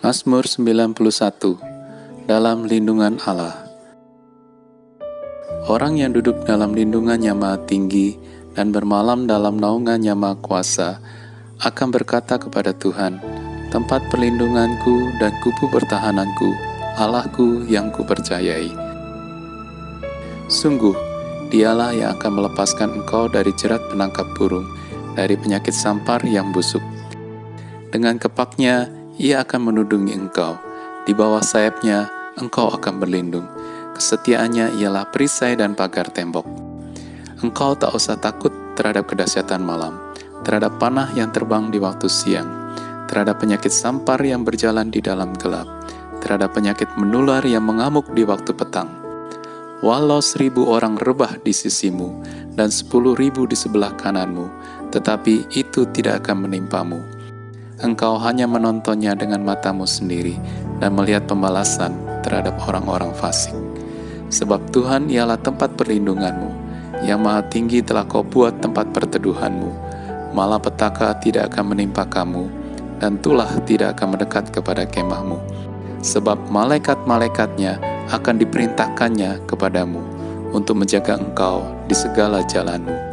Mazmur 91. Dalam lindungan Allah. Orang yang duduk dalam lindungannya Maha Tinggi dan bermalam dalam naungannya Maha Kuasa akan berkata kepada Tuhan, tempat perlindunganku dan kubu pertahananku, Allahku yang kupercayai. Sungguh, dialah yang akan melepaskan engkau dari jerat penangkap burung, dari penyakit sampar yang busuk. Dengan kepaknya, ia akan menudungi engkau. Di bawah sayapnya, engkau akan berlindung. Kesetiaannya ialah perisai dan pagar tembok. Engkau tak usah takut terhadap kedahsyatan malam, terhadap panah yang terbang di waktu siang, terhadap penyakit sampar yang berjalan di dalam gelap, terhadap penyakit menular yang mengamuk di waktu petang. Walau 1.000 orang rebah di sisimu dan 10.000 di sebelah kananmu, tetapi itu tidak akan menimpamu. Engkau hanya menontonnya dengan matamu sendiri dan melihat pembalasan terhadap orang-orang fasik. Sebab Tuhan ialah tempat perlindunganmu, yang Maha Tinggi telah kau buat tempat perteduhanmu. Malapetaka tidak akan menimpa kamu, dan tulah tidak akan mendekat kepada kemahmu. Sebab malaikat-malaikatnya akan diperintahkannya kepadamu untuk menjaga engkau di segala jalanmu.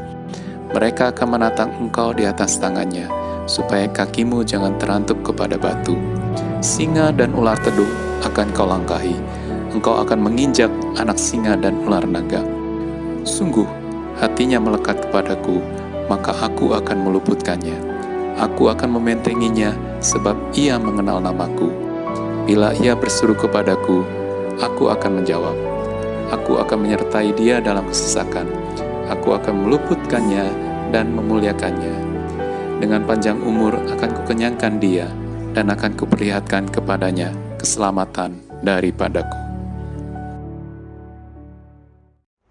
Mereka akan menatang engkau di atas tangannya, supaya kakimu jangan terantuk kepada batu. Singa dan ular tedung akan kau langkahi. Engkau akan menginjak anak singa dan ular naga. Sungguh, hatinya melekat kepadaku, maka aku akan meluputkannya. Aku akan membentenginya, sebab ia mengenal namaku. Bila ia berseru kepadaku, aku akan menjawab. Aku akan menyertai dia dalam kesesakan. Aku akan meluputkannya dan memuliakannya. Dengan panjang umur akan kukenyangkan dia, dan akan kuperlihatkan kepadanya keselamatan daripadaku.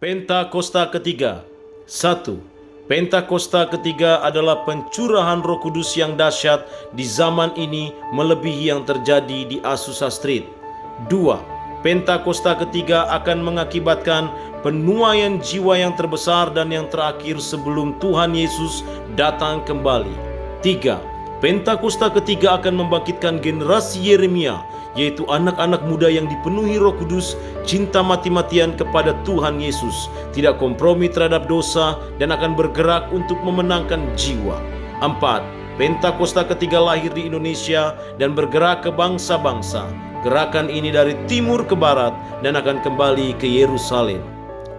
Pentakosta ketiga. 1. Pentakosta ketiga adalah pencurahan Roh Kudus yang dahsyat di zaman ini melebihi yang terjadi di Azusa Street. 2. Pentakosta ketiga akan mengakibatkan penuaian jiwa yang terbesar dan yang terakhir sebelum Tuhan Yesus datang kembali. 3. Pentakosta ketiga akan membangkitkan generasi Yeremia, yaitu anak-anak muda yang dipenuhi Roh Kudus, cinta mati-matian kepada Tuhan Yesus, tidak kompromi terhadap dosa, dan akan bergerak untuk memenangkan jiwa. 4. Pentakosta ketiga lahir di Indonesia dan bergerak ke bangsa-bangsa. Gerakan ini dari timur ke barat dan akan kembali ke Yerusalem.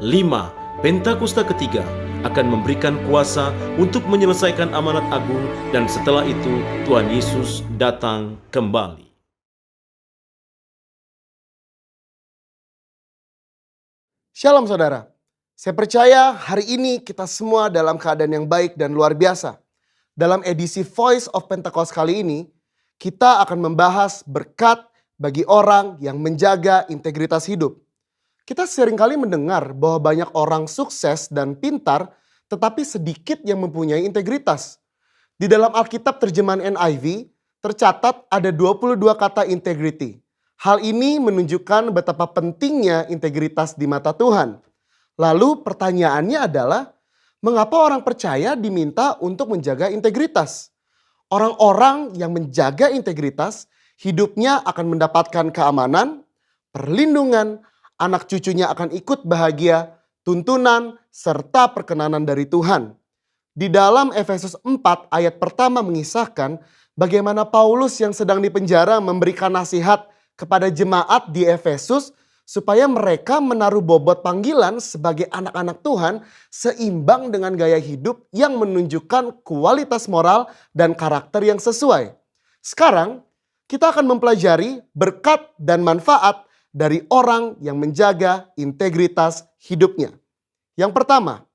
5. Pentakosta ketiga akan memberikan kuasa untuk menyelesaikan amanat agung, dan setelah itu Tuhan Yesus datang kembali. Shalom saudara, saya percaya hari ini kita semua dalam keadaan yang baik dan luar biasa. Dalam edisi Voice of Pentecost kali ini, kita akan membahas berkat bagi orang yang menjaga integritas hidup. Kita seringkali mendengar bahwa banyak orang sukses dan pintar, tetapi sedikit yang mempunyai integritas. Di dalam Alkitab terjemahan NIV, tercatat ada 22 kata integrity. Hal ini menunjukkan betapa pentingnya integritas di mata Tuhan. Lalu pertanyaannya adalah, mengapa orang percaya diminta untuk menjaga integritas? Orang-orang yang menjaga integritas, hidupnya akan mendapatkan keamanan, perlindungan, anak cucunya akan ikut bahagia, tuntunan, serta perkenanan dari Tuhan. Di dalam Efesus 4 ayat pertama mengisahkan bagaimana Paulus yang sedang dipenjara memberikan nasihat kepada jemaat di Efesus supaya mereka menaruh bobot panggilan sebagai anak-anak Tuhan seimbang dengan gaya hidup yang menunjukkan kualitas moral dan karakter yang sesuai. Sekarang kita akan mempelajari berkat dan manfaat dari orang yang menjaga integritas hidupnya. Yang pertama,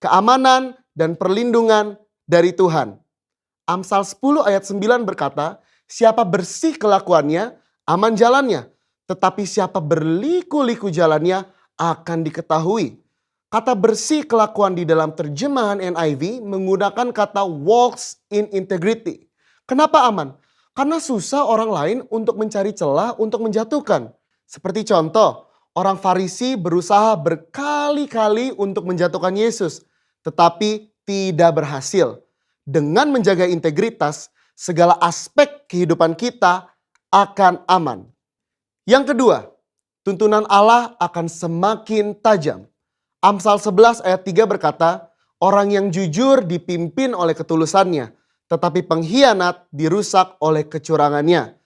keamanan dan perlindungan dari Tuhan. Amsal 10 ayat 9 berkata, siapa bersih kelakuannya, aman jalannya. Tetapi siapa berliku-liku jalannya akan diketahui. Kata bersih kelakuan di dalam terjemahan NIV menggunakan kata walks in integrity. Kenapa aman? Karena susah orang lain untuk mencari celah untuk menjatuhkan. Seperti contoh, orang Farisi berusaha berkali-kali untuk menjatuhkan Yesus, tetapi tidak berhasil. Dengan menjaga integritas, segala aspek kehidupan kita akan aman. Yang kedua, tuntunan Allah akan semakin tajam. Amsal 11 ayat 3 berkata, orang yang jujur dipimpin oleh ketulusannya, tetapi pengkhianat dirusak oleh kecurangannya.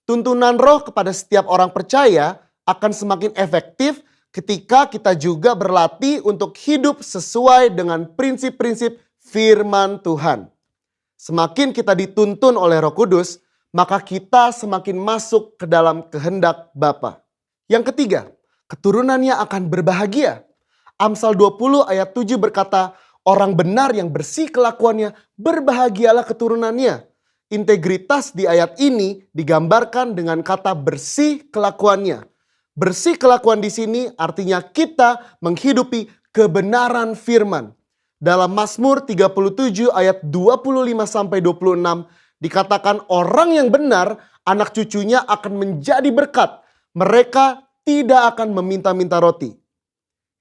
Tuntunan roh kepada setiap orang percaya akan semakin efektif ketika kita juga berlatih untuk hidup sesuai dengan prinsip-prinsip firman Tuhan. Semakin kita dituntun oleh Roh Kudus, maka kita semakin masuk ke dalam kehendak Bapa. Yang ketiga, keturunannya akan berbahagia. Amsal 20 ayat 7 berkata, orang benar yang bersih kelakuannya, berbahagialah keturunannya. Integritas di ayat ini digambarkan dengan kata bersih kelakuannya. Bersih kelakuan di sini artinya kita menghidupi kebenaran firman. Dalam Mazmur 37 ayat 25-26 dikatakan orang yang benar, anak cucunya akan menjadi berkat. Mereka tidak akan meminta-minta roti.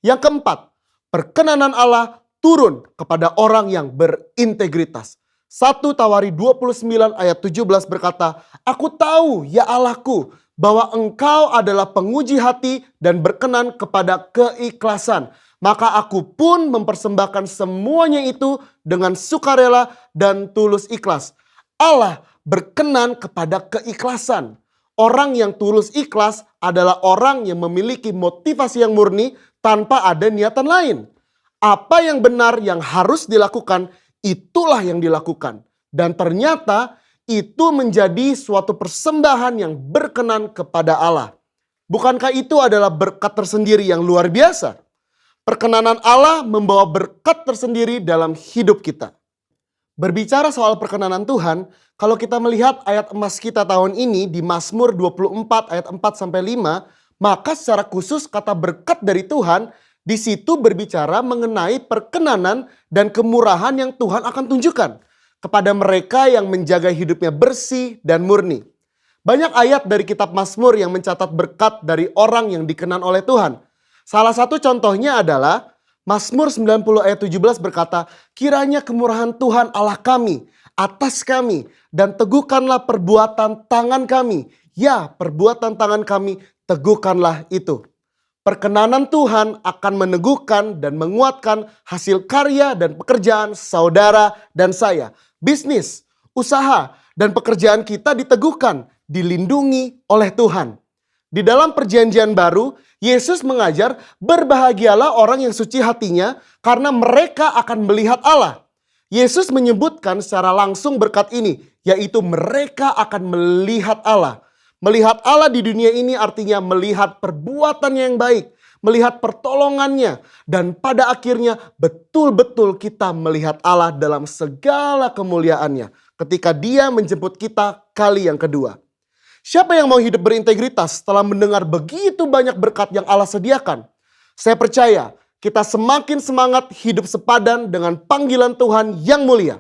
Yang keempat, perkenanan Allah turun kepada orang yang berintegritas. 1 Tawari 29 ayat 17 berkata, aku tahu ya Allahku bahwa engkau adalah penguji hati dan berkenan kepada keikhlasan. Maka aku pun mempersembahkan semuanya itu dengan sukarela dan tulus ikhlas. Allah berkenan kepada keikhlasan. Orang yang tulus ikhlas adalah orang yang memiliki motivasi yang murni tanpa ada niatan lain. Apa yang benar yang harus dilakukan, itulah yang dilakukan. Dan ternyata itu menjadi suatu persembahan yang berkenan kepada Allah. Bukankah itu adalah berkat tersendiri yang luar biasa? Perkenanan Allah membawa berkat tersendiri dalam hidup kita. Berbicara soal perkenanan Tuhan, kalau kita melihat ayat emas kita tahun ini di Mazmur 24 ayat 4-5, maka secara khusus kata berkat dari Tuhan di situ berbicara mengenai perkenanan dan kemurahan yang Tuhan akan tunjukkan kepada mereka yang menjaga hidupnya bersih dan murni. Banyak ayat dari kitab Mazmur yang mencatat berkat dari orang yang dikenan oleh Tuhan. Salah satu contohnya adalah Mazmur 90 ayat 17 berkata, kiranya kemurahan Tuhan Allah kami atas kami dan teguhkanlah perbuatan tangan kami. Ya, perbuatan tangan kami teguhkanlah itu. Perkenanan Tuhan akan meneguhkan dan menguatkan hasil karya dan pekerjaan saudara dan saya. Bisnis, usaha, dan pekerjaan kita diteguhkan, dilindungi oleh Tuhan. Di dalam perjanjian baru, Yesus mengajar berbahagialah orang yang suci hatinya karena mereka akan melihat Allah. Yesus menyebutkan secara langsung berkat ini, yaitu mereka akan melihat Allah. Melihat Allah di dunia ini artinya melihat perbuatannya yang baik, melihat pertolongannya, dan pada akhirnya betul-betul kita melihat Allah dalam segala kemuliaannya ketika Dia menjemput kita kali yang kedua. Siapa yang mau hidup berintegritas setelah mendengar begitu banyak berkat yang Allah sediakan? Saya percaya kita semakin semangat hidup sepadan dengan panggilan Tuhan yang mulia.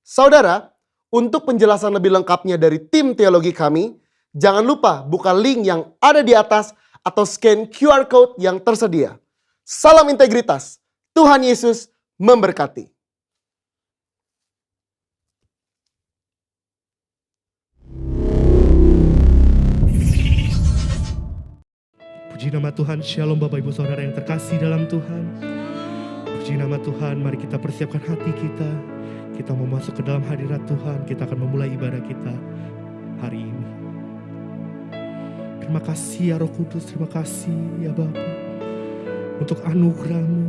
Saudara, untuk penjelasan lebih lengkapnya dari tim teologi kami, jangan lupa buka link yang ada di atas atau scan QR Code yang tersedia. Salam integritas. Tuhan Yesus memberkati. Puji nama Tuhan, Shalom Bapak Ibu Saudara yang terkasih dalam Tuhan. Puji nama Tuhan, mari kita persiapkan hati kita. Kita mau masuk ke dalam hadirat Tuhan, kita akan memulai ibadah kita hari ini. Terima kasih ya Roh Kudus, terima kasih ya Bapa. Untuk anugerah-Mu,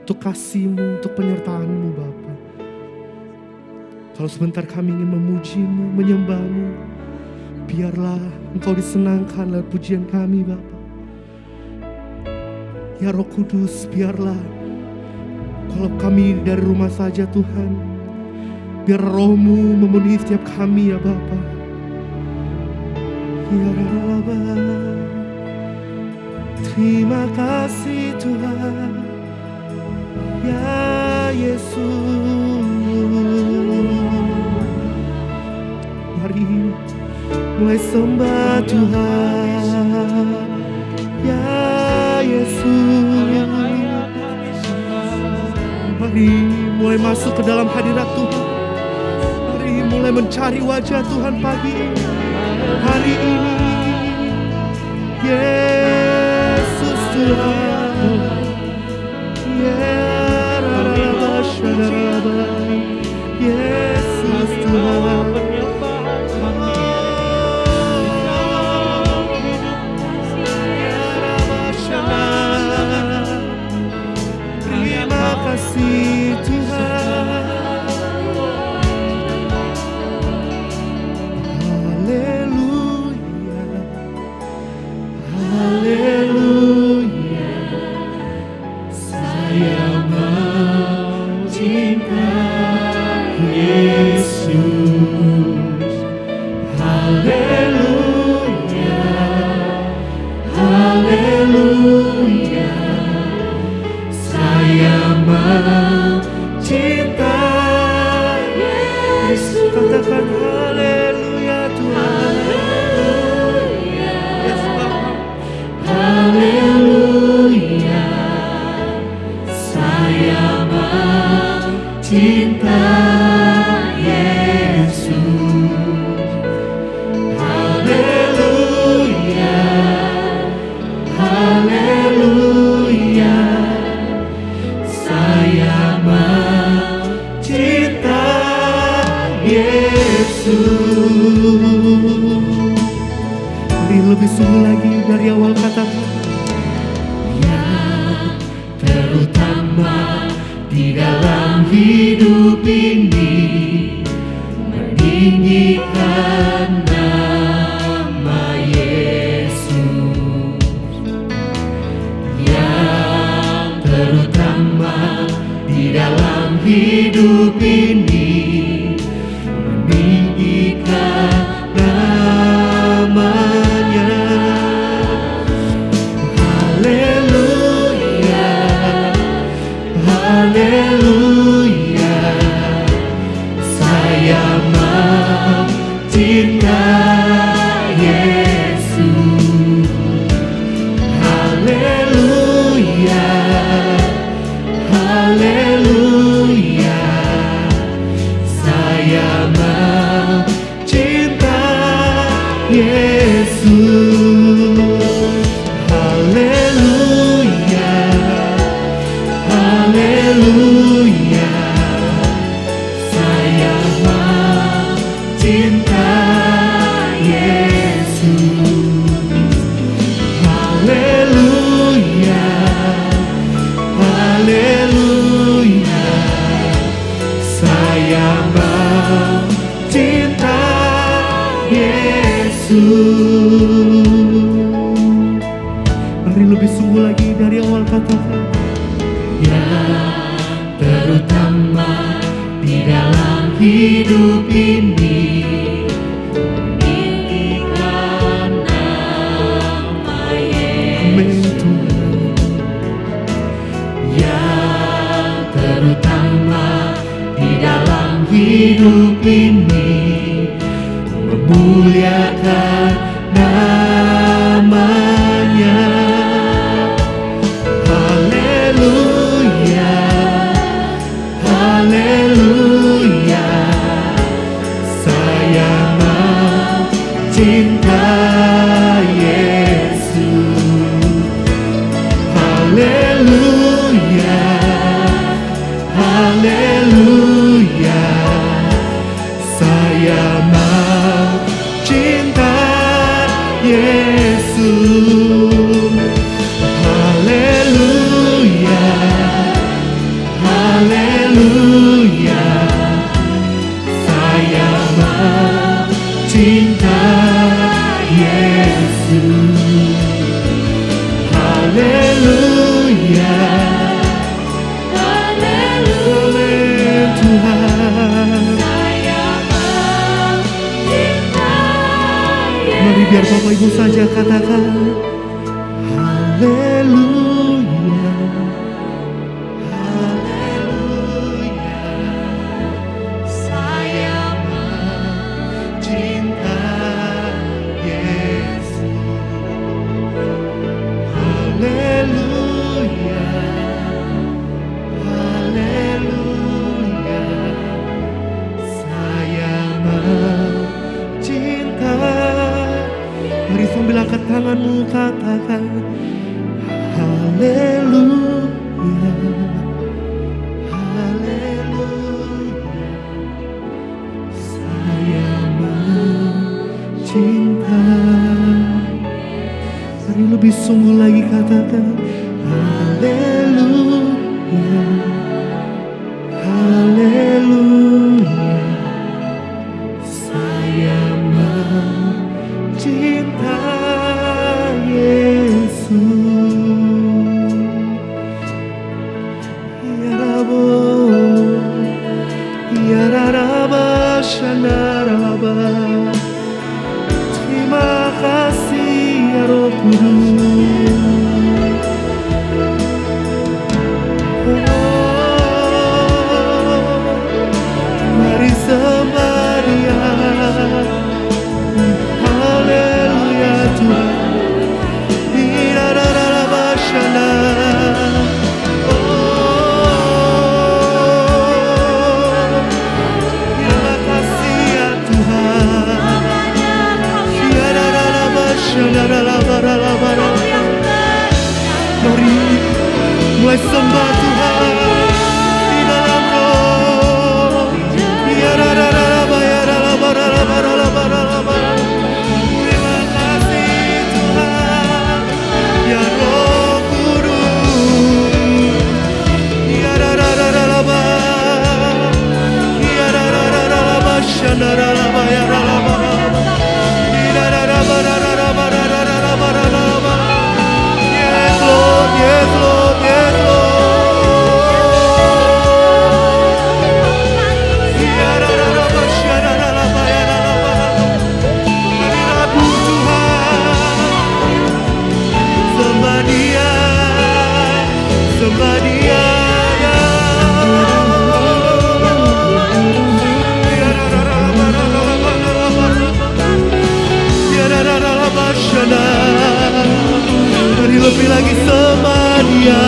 untuk kasih-Mu, untuk penyertaan-Mu Bapa. Kalau sebentar kami ingin memuji-Mu, menyembah-Mu, biarlah Engkau disenangkan lewat pujian kami Bapa. Ya Roh Kudus, biarlah kalau kami dari rumah saja Tuhan, biar Roh-Mu memenuhi setiap kami ya Bapa. Ya Rabba, terima kasih Tuhan, ya Yesus. Mari mulai sembah Tuhan, ya Yesus. Mari mulai masuk ke dalam hadirat Tuhan. Mari mulai mencari wajah Tuhan pagi ini. hari ini Yesus Tuhan. Yesus Tuhan. Terima kasih Tuhan. Haleluya, haleluya. Saya mencinta Yesus. Haleluya, haleluya. Saya mencinta Yesus. Katakan haleluya Tuhan. Yes, Bapa. Haleluya. Saya mencinta Yesus. Haleluya, haleluya. Saya mencinta Yesus. Mari lebih sungguh lagi dari awal kata yang terutama di dalam hidup ini, meninggikan nama Yesus. Yang terutama di dalam hidup ini, meninggikan namanya. Haleluya, haleluya. Saya mencinta Yesus. Haleluya, haleluya. Saya mencinta Yesus. Haleluya, haleluya. Saya mencinta Yesus. Haleluya, haleluya. Saya mencinta Yesus. Mari lebih sungguh lagi dari awal katakan yang terutama di dalam hidup ini, meninggikan nama Yesus. Yang terutama di dalam hidup ini, memuliakan namanya. Haleluya, haleluya. Saya mencinta Yesus. Haleluya, haleluya. Saya mencinta Yesus. Haleluya, haleluya. Saya mencinta Yesus. Haleluya, haleluya Tuhan. Mari biar Bapak Ibu saja katakan haleluya, haleluya. Saya mencinta Yesus. Haleluya, haleluya. Saya mencinta namamu, katakan haleluya, haleluya. Saya mencintai. Mari lebih sungguh lagi katakan haleluya, haleluya. Saya mencintai Yesus. Ya Rabbo, ya Rabba, Shanaraba. Terima kasih ya Roh Kudus. Mari sembah Dia. Haleluya Tuhan. Irararabashana. Terima kasih ya Tuhan. Irararabashana. Mari mulai sembah Tuhan di dalam roh. Terima kasih Tuhan, ya Roh Kudus. Yes Lord, yes Lord, yes Lord. Sembah Dia, sembah Dia ya. Mari lebih lagi sembah Dia.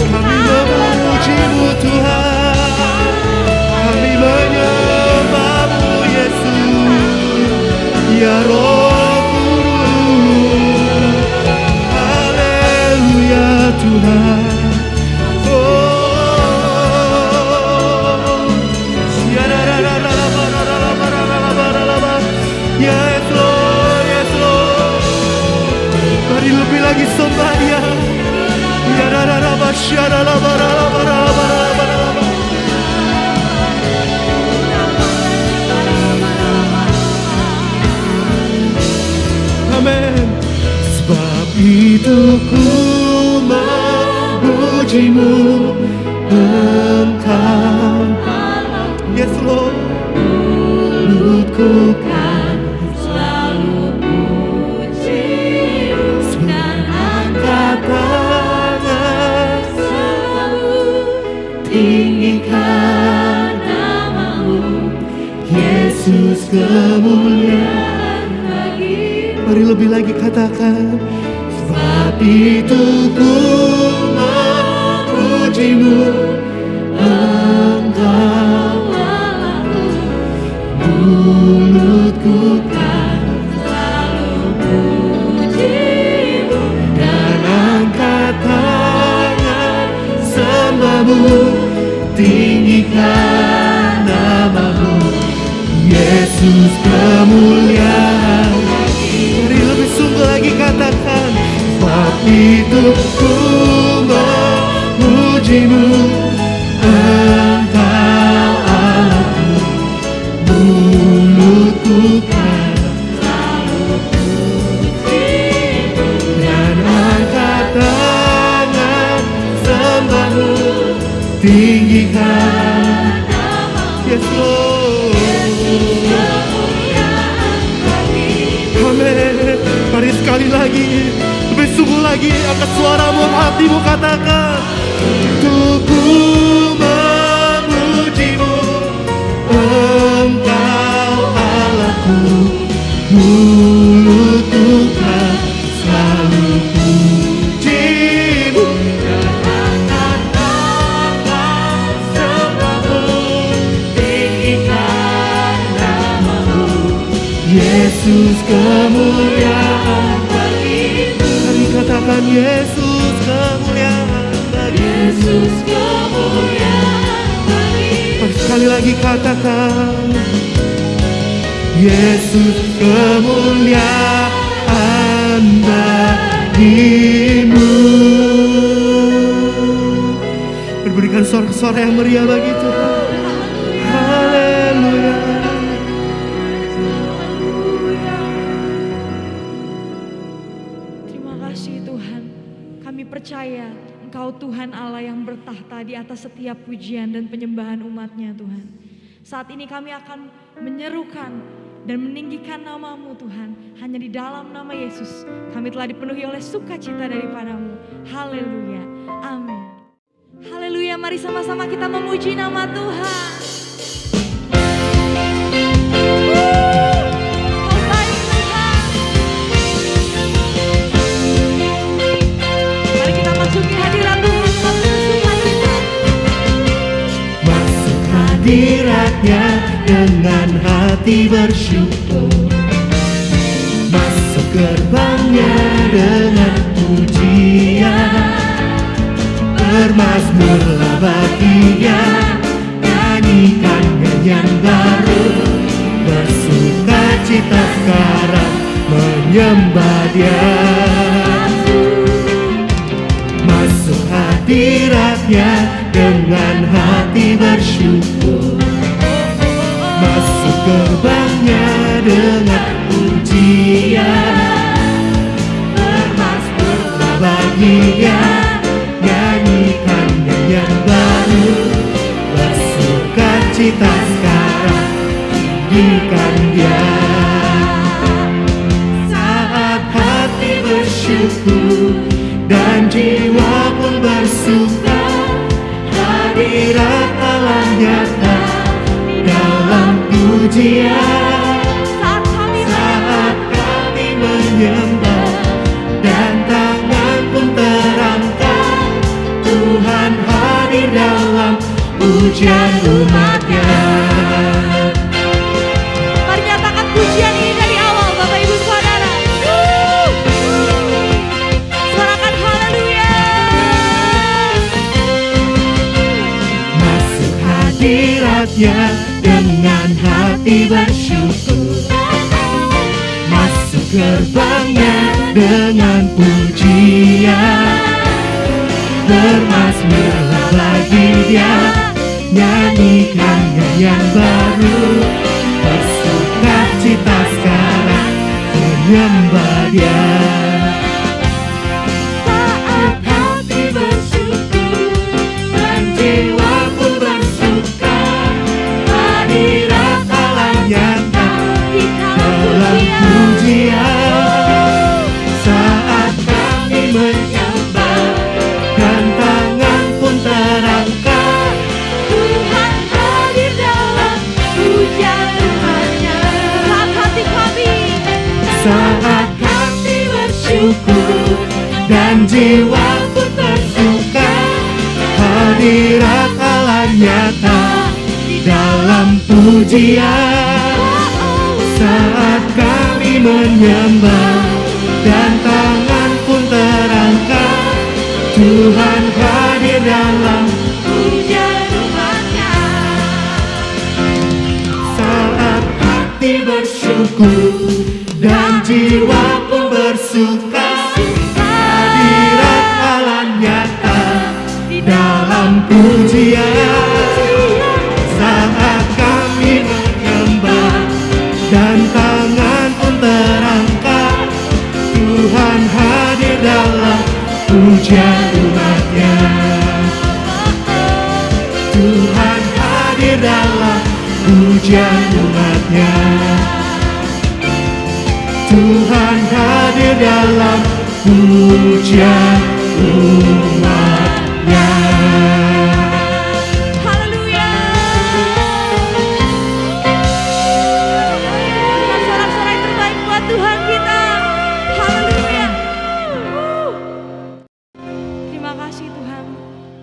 Kami memuji-Mu Tuhan, kami menyembah-Mu Yesus, ya Roh Kudus. Haleluya Tuhan. Yes Lord, yes Lord. Mari lebih lagi sembah Dia. Amin. Sebab itu ku memuji-Mu, Engkau. Yes Lord. Mulutku kan selalu puji-Mu, dan angkat tangan selalu tinggikan nama-Mu, Yesus kemuliaan bagi. Mari lebih lagi katakan, sebab itu ku memuji-Mu, Engkau. Mulutku kan selalu puji-Mu, dan angkat tangan sembah-Mu, tinggikan nama-Mu, Yesus kemuliaan. Mari lebih sungguh lagi katakan, sebab itu ku memuji-Mu, Engkau Allahku. Mulutku kan selalu puji-Mu, dan angkat tangan sembah-Mu, tinggikan nama-Mu, yes Lord. Amin. Mari sekali lagi, lebih sungguh lagi, angkat suaramu, hatimu, katakan, untuk ku memuji-Mu, Engkau Allahku. Mulutku kan selalu puji-Mu, dan angkat tangan sembah-Mu, tinggikan nama-Mu, kemuliaan bagimu. Kami katakan Yesus kemuliaan bagimu. Yesus kemuliaan bagimu. Mari sekali lagi katakan Yesus kemuliaan bagimu. Berikan sorak-sorak yang meriah bagi Tuhan. Haleluya. Terima kasih Tuhan. Kami percaya Engkau Tuhan Allah yang bertahta di atas setiap pujian dan penyembahan umat-Nya Tuhan. Saat ini kami akan menyerukan dan meninggikan nama-Mu Tuhan. Hanya di dalam nama Yesus kami telah dipenuhi oleh sukacita daripadamu. Haleluya. Amin. Haleluya, mari sama-sama kita memuji nama Tuhan. Kau baik Tuhan. Mari kita masuki hadirat Tuhan dengan sukacita. Masuk hadirat-Nya dengan hati bersyukur. Masuk gerbang-Nya dengan pujian. Bermazmurlah bagi Dia, nyanyikan nyanyian baru. Bersukacita sekarang menyembah Dia. Masuk hadirat-Nya dengan hati bersyukur. Masuk gerbang-Nya dengan pujian. Bermazmurlah bagi Dia, nyanyikan nyanyian baru. Bersukacita sekarang, tinggikan Dia. Saat hati bersyukur dan jiwa pun bersuka, hadirat Allah nyata dalam pujian. Saat kami menyembah dan tangan pun terangkat, Tuhan hadir dalam pujian umat-Nya. Mari nyatakan pujian ini dari awal Bapak Ibu Saudara. Suarakan haleluya. Masuk hadirat-Nya dengan hati bersyukur. Masuk gerbang-Nya dengan pujian. Bermazmurlah bagi Dia, nyanyikan nyanyian baru. Bersukacita sekarang menyembah Dia. Saat hati bersyukur dan jiwa pun bersuka, hadirat Allah nyata dalam pujian. Saat kami menyembah dan tangan pun terangkat, Tuhan hadir dalam pujian umat-Nya. saat kami bersyukur dan jiwa pun tersuka, hadirat Allah nyata dalam pujian. Saat kami menyembah dan tangan pun terangkat, Tuhan hadir dalam Pujian umat-Nya. saat hati bersyukur dan jiwa pun bersuka, hadirat Allah nyata dalam pujian. Saat kami menyembah dan tangan pun terangkat, Tuhan hadir dalam pujian umat-Nya. Tuhan hadir dalam pujian umat-Nya. Tuhan hadir dalam pujian umat-Nya. Haleluya. Berikan sorak-sorai terbaik buat Tuhan kita. Haleluya. Terima kasih Tuhan.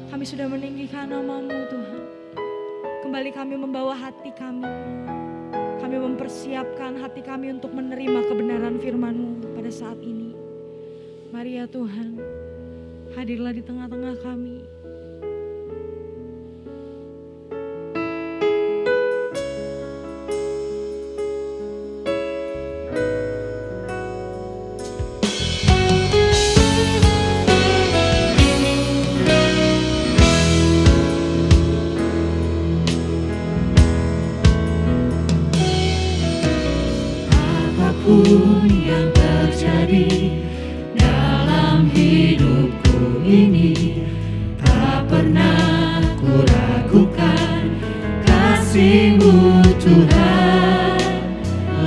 Kami sudah meninggikan nama-Mu Tuhan. Kembali kami membawa hati kami. Kami kami mempersiapkan hati kami untuk menerima kebenaran firman-Mu pada saat ini. Mari ya Tuhan, hadirlah di tengah-tengah kami. Apapun yang terjadi dalam hidupku ini, tak pernah ku ragukan kasih-Mu Tuhan.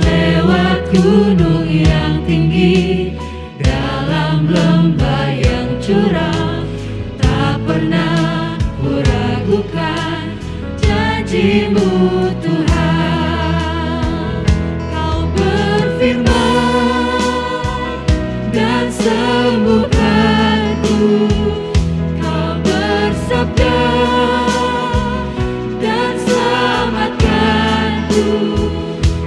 Lewat gunung yang tinggi, dalam lembah yang curam, tak pernah ku ragukan janji-Mu Tuhan. Dan sembuhkanku, Kau bersabda dan selamatkanku.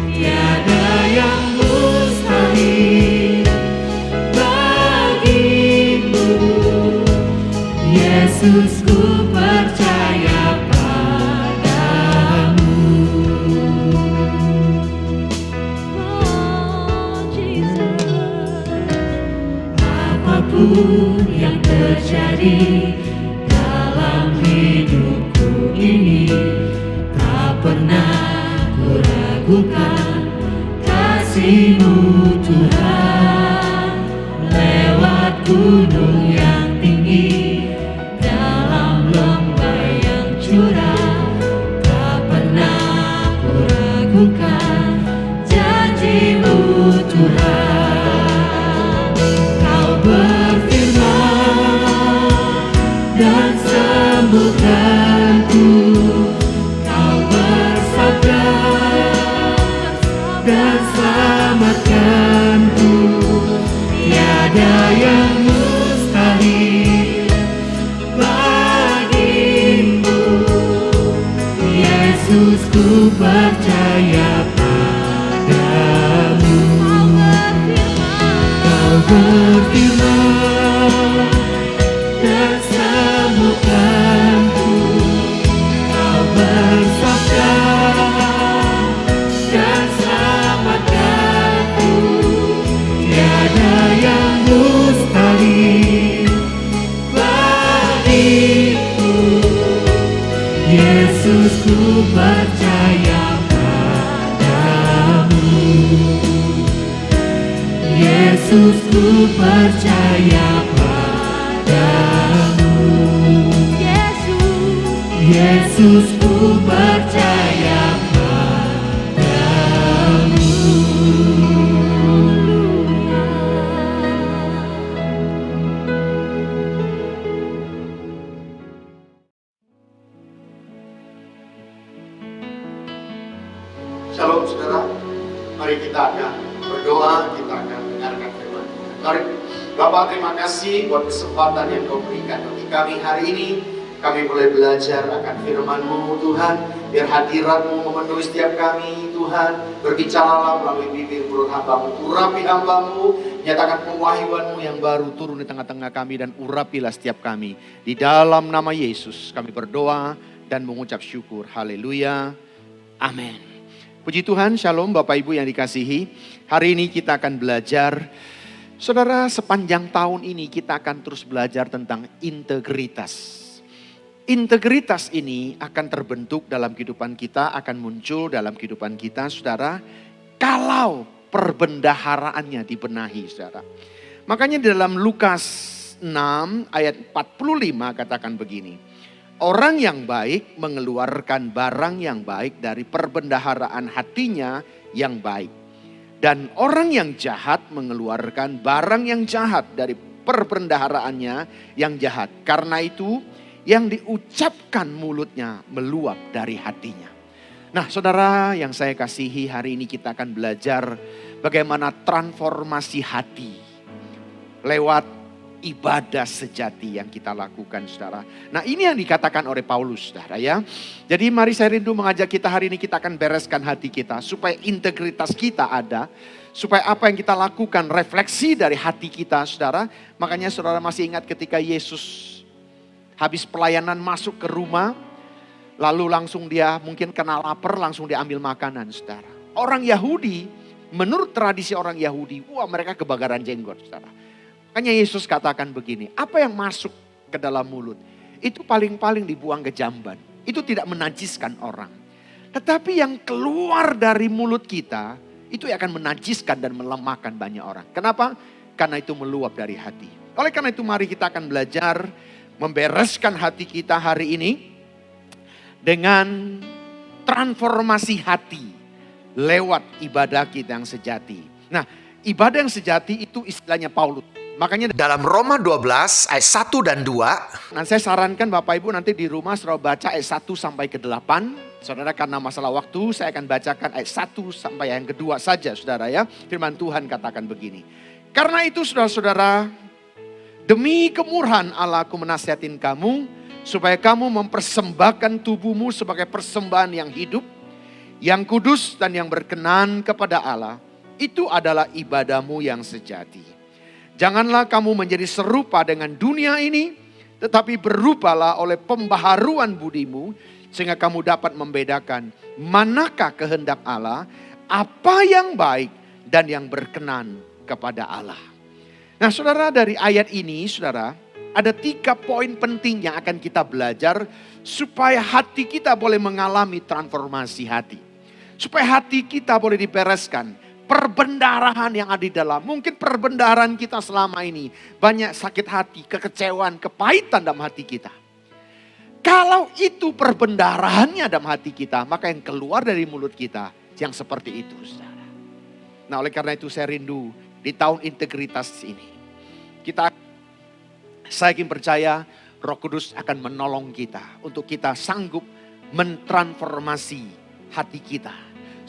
Tiada yang mustahil bagimu, Yesus, ku percaya padamu. Apapun yang terjadi dalam hidupku ini, tak pernah ku ragukan kasih-Mu Tuhan. Lewat gunung yang tinggi, dalam lembah yang curam, tak pernah ku ragukan janji-Mu Tuhan. Dan sembuhkanku, Kau bersabda dan selamatkanku. Tiada yang mustahil bagimu, Yesus, ku percaya padamu. Kau berfirman dan sembuhkanku, Kau bersabda dan selamatkanku. Tiada yang mustahil bagiku, Yesus, ku percaya padamu. Yesus, ku percaya padamu. Yesus, ku percaya padamu. Shalom saudara, mari kita akan berdoa, kita akan dengarkan firman Tuhan. Mari Bapak, terima kasih buat kesempatan yang Kau berikan bagi kami hari ini. Kami boleh belajar akan firman-Mu Tuhan. Biar hadirat-Mu memenuhi setiap kami Tuhan. Berbicaralah melalui bibir mulut hamba-Mu. Urapi hamba-Mu, nyatakan pewahyuan-Mu yang baru turun di tengah-tengah kami. Dan urapilah setiap kami. Di dalam nama Yesus kami berdoa dan mengucap syukur. Haleluya. Amin. Puji Tuhan, shalom Bapak Ibu yang dikasihi. Hari ini kita akan belajar. Saudara, sepanjang tahun ini kita akan terus belajar tentang integritas. Integritas ini akan terbentuk dalam kehidupan kita, akan muncul dalam kehidupan kita, saudara, kalau perbendaharaannya dibenahi, saudara. Makanya dalam Lukas 6 ayat 45 katakan begini. Orang yang baik mengeluarkan barang yang baik dari perbendaharaan hatinya yang baik. Dan orang yang jahat mengeluarkan barang yang jahat dari perbendaharaannya yang jahat. Karena itu yang diucapkan mulutnya meluap dari hatinya. Nah saudara yang saya kasihi, hari ini kita akan belajar bagaimana transformasi hati lewat ibadah sejati yang kita lakukan, saudara. Nah, ini yang dikatakan oleh Paulus, saudara ya. Jadi mari saya rindu mengajak kita hari ini, kita akan bereskan hati kita supaya integritas kita ada, supaya apa yang kita lakukan refleksi dari hati kita, saudara. Makanya saudara masih ingat ketika Yesus habis pelayanan masuk ke rumah, lalu langsung dia mungkin kena lapar, langsung diambil makanan, saudara. Orang Yahudi, menurut tradisi orang Yahudi, wah mereka kebakaran jenggot, saudara. Makanya Yesus katakan begini, apa yang masuk ke dalam mulut, itu paling-paling dibuang ke jamban. Itu tidak menajiskan orang. Tetapi yang keluar dari mulut kita, itu akan menajiskan dan melemahkan banyak orang. Kenapa? Karena itu meluap dari hati. Oleh karena itu mari kita akan belajar membereskan hati kita hari ini dengan transformasi hati lewat ibadah kita yang sejati. Nah, ibadah yang sejati itu istilahnya Paulus. Makanya Dalam Roma 12 ayat 1 dan 2. nah, saya sarankan Bapak Ibu nanti di rumah saudara baca ayat 1 sampai ke 8. Saudara, karena masalah waktu saya akan bacakan ayat 1 sampai yang kedua saja, saudara ya. Firman Tuhan katakan begini. Karena itu saudara-saudara, demi kemurahan Allah aku menasihatin kamu, supaya kamu mempersembahkan tubuhmu sebagai persembahan yang hidup, yang kudus dan yang berkenan kepada Allah. Itu adalah ibadahmu yang sejati. Janganlah kamu menjadi serupa dengan dunia ini, tetapi berubahlah oleh pembaharuan budimu, sehingga kamu dapat membedakan manakah kehendak Allah, apa yang baik dan yang berkenan kepada Allah. Nah saudara, dari ayat ini saudara, ada 3 poin penting yang akan kita belajar supaya hati kita boleh mengalami transformasi hati. Supaya hati kita boleh dibereskan. Perbendarahan yang ada di dalam. Mungkin perbendaharaan kita selama ini banyak sakit hati, kekecewaan, kepahitan dalam hati kita. Kalau itu perbendarahannya dalam hati kita, maka yang keluar dari mulut kita yang seperti itu, saudara. Nah, oleh karena itu saya rindu di tahun integritas ini. Saya ingin percaya Roh Kudus akan menolong kita untuk kita sanggup mentransformasi hati kita.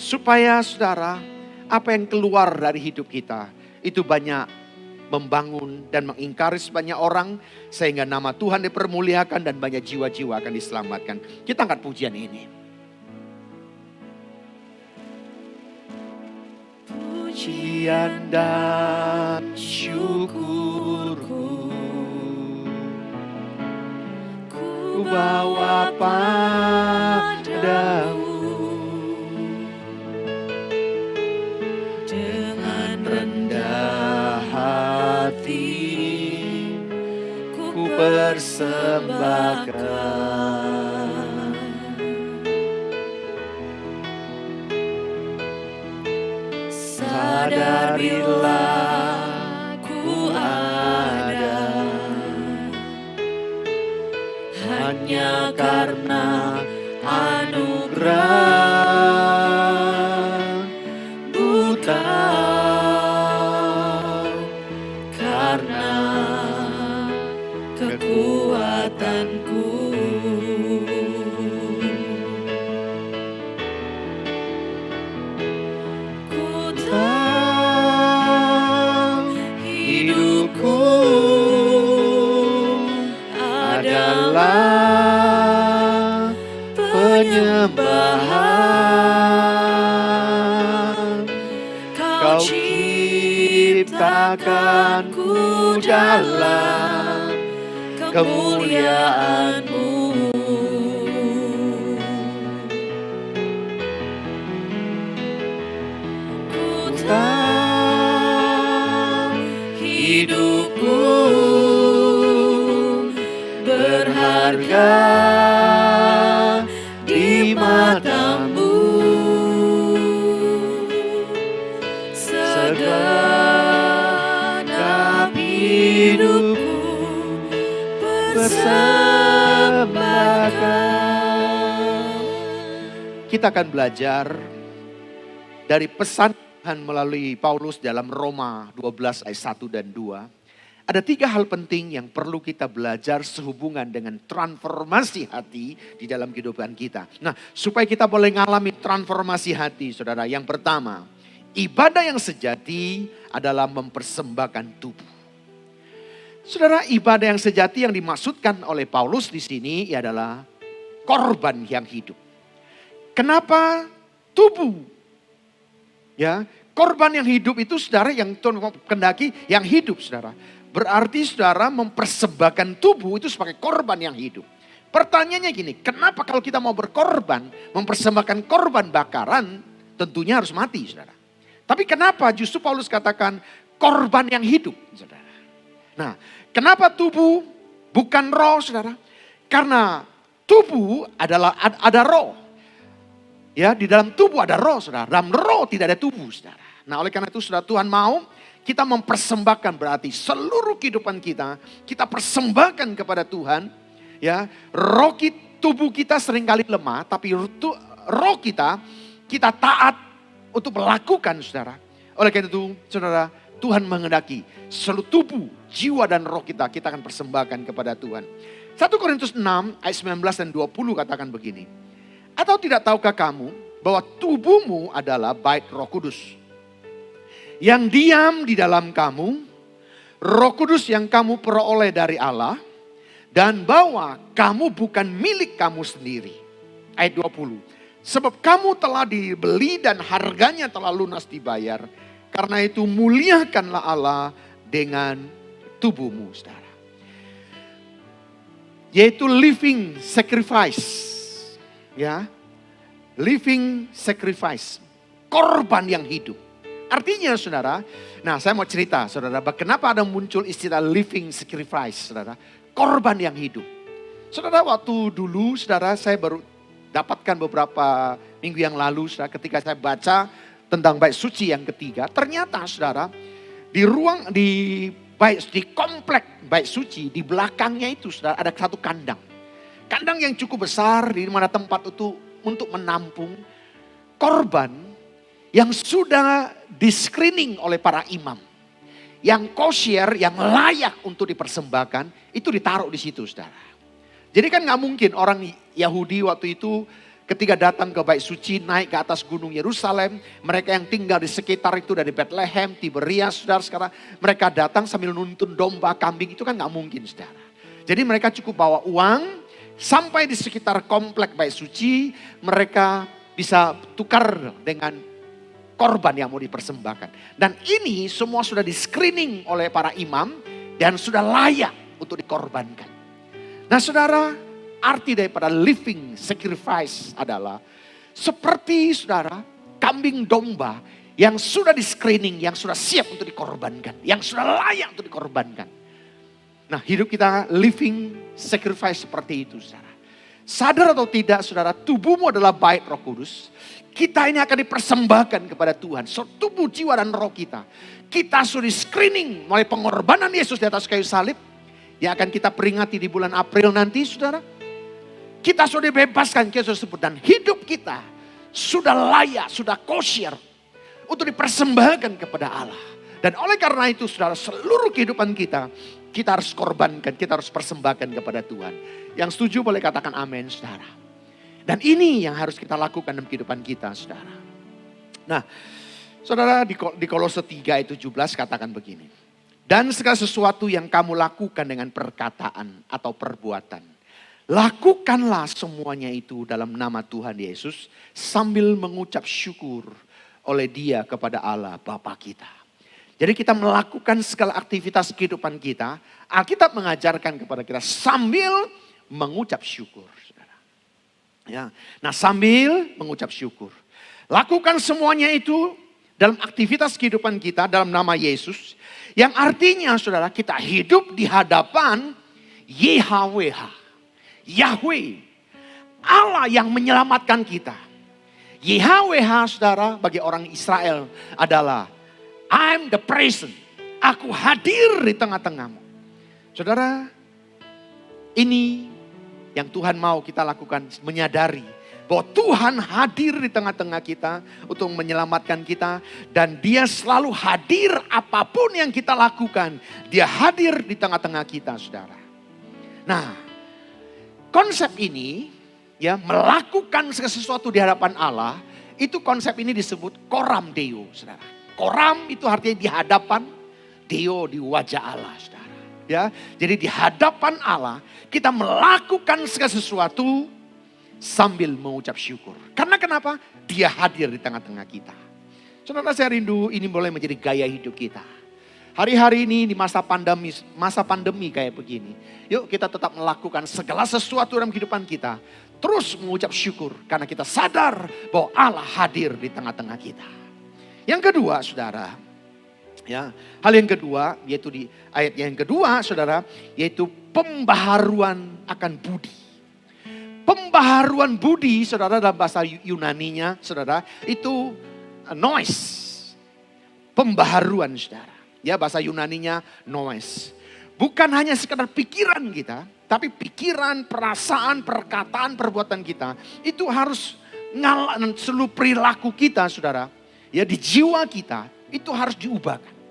Supaya saudara, apa yang keluar dari hidup kita itu banyak membangun dan mengencourage banyak orang sehingga nama Tuhan dipermuliakan dan banyak jiwa-jiwa akan diselamatkan. Kita angkat pujian ini. Pujian dan syukurku ku bawa padamu. Ku persembahkan sadarilah ku ada hanya karena anugerah, bukan karena kekuatanku. Ku tahu hidupku adalah penyembahan. Kau ciptakanku dalam kemuliaan-Mu. Ku tahu hidupku berharga di mata-Mu. Segenap hidupku persembahkan. Kita akan belajar dari pesan Tuhan melalui Paulus dalam Roma 12 ayat 1 dan 2. Ada 3 hal penting yang perlu kita belajar sehubungan dengan transformasi hati di dalam kehidupan kita. Nah, supaya kita boleh mengalami transformasi hati, saudara. Yang pertama, ibadah yang sejati adalah mempersembahkan tubuh. Saudara, ibadah yang sejati yang dimaksudkan oleh Paulus di sini adalah korban yang hidup. Kenapa tubuh? Ya, korban yang hidup itu saudara yang Tuhan kehendaki yang hidup saudara. Berarti saudara mempersembahkan tubuh itu sebagai korban yang hidup. Pertanyaannya gini, kenapa kalau kita mau berkorban, mempersembahkan korban bakaran, tentunya harus mati saudara. Tapi kenapa justru Paulus katakan korban yang hidup saudara. Nah, kenapa tubuh bukan roh saudara? Karena tubuh adalah ada roh. Ya, di dalam tubuh ada roh saudara. Dalam roh tidak ada tubuh saudara. Nah, oleh karena itu saudara, Tuhan mau kita mempersembahkan, berarti seluruh kehidupan kita persembahkan kepada Tuhan. Ya, tubuh kita seringkali lemah, tapi roh kita taat untuk melakukan saudara. Oleh karena itu saudara, Tuhan menghendaki seluruh tubuh, jiwa dan roh kita akan persembahkan kepada Tuhan. 1 Korintus 6 ayat 19 dan 20 katakan begini. Atau tidak tahukah kamu bahwa tubuhmu adalah bait Roh Kudus yang diam di dalam kamu, Roh Kudus yang kamu peroleh dari Allah, dan bahwa kamu bukan milik kamu sendiri. Ayat 20. Sebab kamu telah dibeli dan harganya telah lunas dibayar. Karena itu muliakanlah Allah dengan tubuhmu saudara. Yaitu living sacrifice. Ya, living sacrifice. Korban yang hidup. Artinya saudara, nah saya mau cerita saudara, kenapa ada muncul istilah living sacrifice saudara. Korban yang hidup. Saudara, waktu dulu saudara saya baru dapatkan beberapa minggu yang lalu saudara, ketika saya baca tentang bait suci yang ketiga. Ternyata saudara, di komplek bait suci, di belakangnya itu saudara ada satu kandang. Kandang yang cukup besar, di mana tempat itu untuk menampung korban yang sudah di-screening oleh para imam. Yang kosher, yang layak untuk dipersembahkan, itu ditaruh di situ saudara. Jadi kan gak mungkin orang Yahudi waktu itu ketika datang ke bait suci, naik ke atas gunung Yerusalem, mereka yang tinggal di sekitar itu dari Bethlehem, Tiberias saudara, sekarang mereka datang sambil nuntun domba, kambing, itu kan gak mungkin saudara. Jadi mereka cukup bawa uang, sampai di sekitar komplek bait suci, mereka bisa tukar dengan korban yang mau dipersembahkan. Dan ini semua sudah di-screening oleh para imam dan sudah layak untuk dikorbankan. Nah saudara, arti daripada living sacrifice adalah seperti saudara, kambing domba yang sudah di-screening, yang sudah siap untuk dikorbankan, yang sudah layak untuk dikorbankan. Nah, hidup kita living sacrifice seperti itu saudara. Sadar atau tidak saudara, tubuhmu adalah bait Roh Kudus. Kita ini akan dipersembahkan kepada Tuhan. So, tubuh, jiwa, dan roh kita. Kita sudah screening mulai pengorbanan Yesus di atas kayu salib. Yang akan kita peringati di bulan April nanti saudara. Kita sudah dibebaskan Yesus sebut. Dan hidup kita sudah layak, sudah kosher. Untuk dipersembahkan kepada Allah. Dan oleh karena itu saudara, seluruh kehidupan kita harus korbankan, kita harus persembahkan kepada Tuhan. Yang setuju boleh katakan amin saudara. Dan ini yang harus kita lakukan dalam kehidupan kita saudara. Nah saudara, di Kolose 3 ayat 17 katakan begini. Dan segala sesuatu yang kamu lakukan dengan perkataan atau perbuatan, lakukanlah semuanya itu dalam nama Tuhan Yesus sambil mengucap syukur oleh Dia kepada Allah Bapa kita. Jadi kita melakukan segala aktivitas kehidupan kita, Alkitab mengajarkan kepada kita sambil mengucap syukur. Ya. Nah sambil mengucap syukur. Lakukan semuanya itu dalam aktivitas kehidupan kita dalam nama Yesus. Yang artinya saudara, kita hidup di hadapan YHWH. Yahweh. Allah yang menyelamatkan kita. YHWH saudara bagi orang Israel adalah I'm the present. Aku hadir di tengah-tengahmu. Saudara, ini yang Tuhan mau kita lakukan, menyadari bahwa Tuhan hadir di tengah-tengah kita untuk menyelamatkan kita. Dan Dia selalu hadir apapun yang kita lakukan. Dia hadir di tengah-tengah kita saudara. Nah konsep ini ya, melakukan sesuatu di hadapan Allah, itu konsep ini disebut Coram Deo saudara. Coram itu artinya di hadapan, Deo di wajah Allah saudara. Ya, jadi di hadapan Allah kita melakukan segala sesuatu sambil mengucap syukur. Karena kenapa? Dia hadir di tengah-tengah kita. Saudara, saya rindu ini boleh menjadi gaya hidup kita. Hari-hari ini di masa pandemi kayak begini. Yuk kita tetap melakukan segala sesuatu dalam kehidupan kita. Terus mengucap syukur karena kita sadar bahwa Allah hadir di tengah-tengah kita. Yang kedua, saudara. Ya, hal yang kedua yaitu di ayat yang kedua, saudara, yaitu pembaharuan akan budi. Pembaharuan budi, saudara, dalam bahasa Yunaninya, saudara, itu noise. Pembaharuan, saudara. Ya, bahasa Yunaninya noise. Bukan hanya sekedar pikiran kita, tapi pikiran, perasaan, perkataan, perbuatan kita itu harus seluruh perilaku kita, saudara. Ya, di jiwa kita itu harus diubahkan.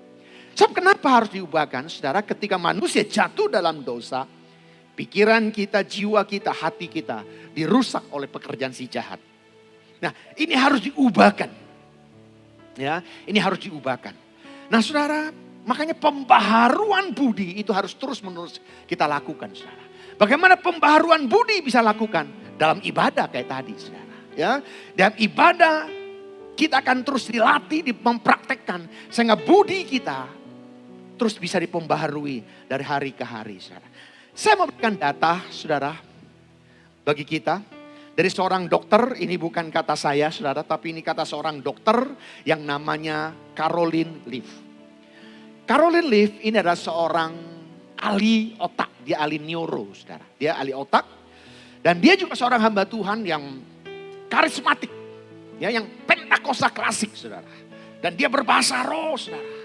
Sebab kenapa harus diubahkan, saudara? Ketika manusia jatuh dalam dosa, pikiran kita, jiwa kita, hati kita dirusak oleh pekerjaan si jahat. Nah, ini harus diubahkan. Ya, ini harus diubahkan. Nah, saudara, makanya pembaharuan budi itu harus terus-menerus kita lakukan, saudara. Bagaimana pembaharuan budi bisa lakukan? Dalam ibadah kayak tadi, saudara. Ya, dalam ibadah kita akan terus dilatih, mempraktekkan sehingga budi kita terus bisa dipembaharui dari hari ke hari, saudara. Saya memberikan data, saudara, bagi kita. Dari seorang dokter, ini bukan kata saya, saudara, tapi ini kata seorang dokter yang namanya Caroline Leaf. Caroline Leaf ini adalah seorang ahli otak, dia ahli neuro, saudara. Dia ahli otak dan dia juga seorang hamba Tuhan yang karismatik, ya, yang Pentakosta klasik, saudara. Dan dia berbahasa roh, saudara.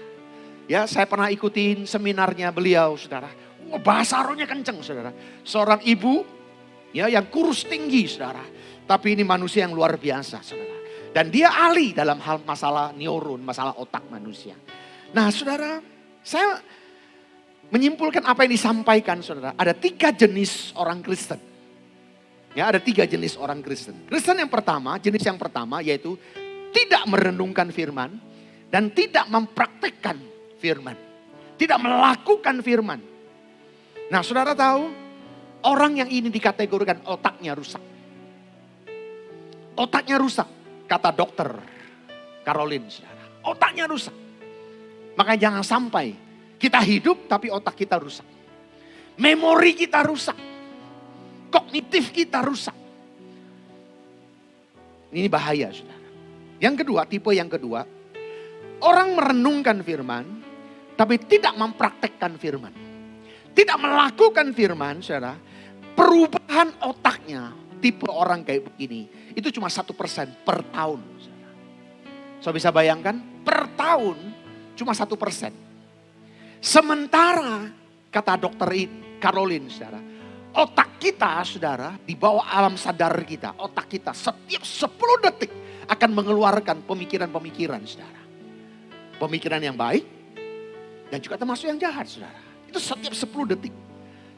Ya, saya pernah ikutin seminarnya beliau, saudara. Wah, bahasa rohnya kenceng, saudara. Seorang ibu, ya, yang kurus tinggi, saudara. Tapi ini manusia yang luar biasa, saudara. Dan dia ahli dalam hal masalah neuron, masalah otak manusia. Nah, saudara, saya menyimpulkan apa yang disampaikan, saudara. Ada 3 jenis orang Kristen. Ya, ada 3 jenis orang Kristen. Kristen yang pertama, jenis yang pertama yaitu tidak merenungkan firman dan tidak mempraktekkan firman. Tidak melakukan firman. Nah, saudara tahu, orang yang ini dikategorikan otaknya rusak. Otaknya rusak, kata dokter Caroline, saudara. Otaknya rusak. Makanya jangan sampai kita hidup tapi otak kita rusak. Memori kita rusak. Kognitif kita rusak. Ini bahaya, saudara. Yang kedua, tipe yang kedua. Orang merenungkan firman tapi tidak mempraktekkan firman. Tidak melakukan firman, saudara. Perubahan otaknya, tipe orang kayak begini, itu cuma 1% per tahun. Saudara. So bisa bayangkan, per tahun cuma 1%. Sementara, kata dokter Caroline, saudara, otak kita, saudara, di bawah alam sadar kita, otak kita setiap 10 detik akan mengeluarkan pemikiran-pemikiran, saudara. Pemikiran yang baik dan juga termasuk yang jahat, saudara. Itu setiap 10 detik.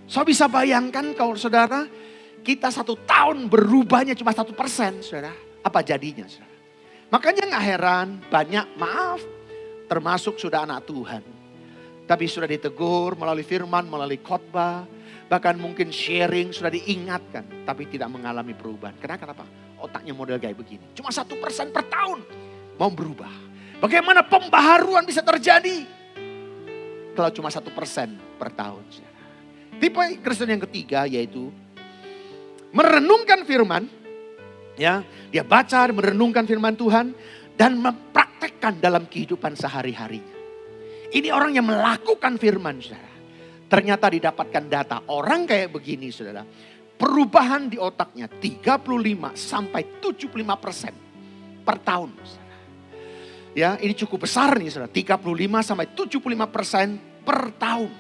So bisa bayangkan kalau saudara, kita 1 tahun berubahnya cuma 1%, saudara. Apa jadinya, saudara? Makanya gak heran banyak, maaf, termasuk sudah anak Tuhan. Tapi sudah ditegur melalui firman, melalui khotbah, bahkan mungkin sharing sudah diingatkan. Tapi tidak mengalami perubahan. Kenapa? Otaknya model kayak begini. Cuma 1% per tahun mau berubah. Bagaimana pembaharuan bisa terjadi? Kalau cuma 1% per tahun. Tipe Kristen yang ketiga yaitu merenungkan firman. Ya, dia baca, merenungkan firman Tuhan dan mempraktekkan dalam kehidupan sehari-harinya. Ini orang yang melakukan firman, saudara. Ternyata didapatkan data orang kayak begini, saudara. Perubahan di otaknya 35 sampai 75% per tahun, saudara. Ya, ini cukup besar nih, saudara. 35 sampai 75% per tahun.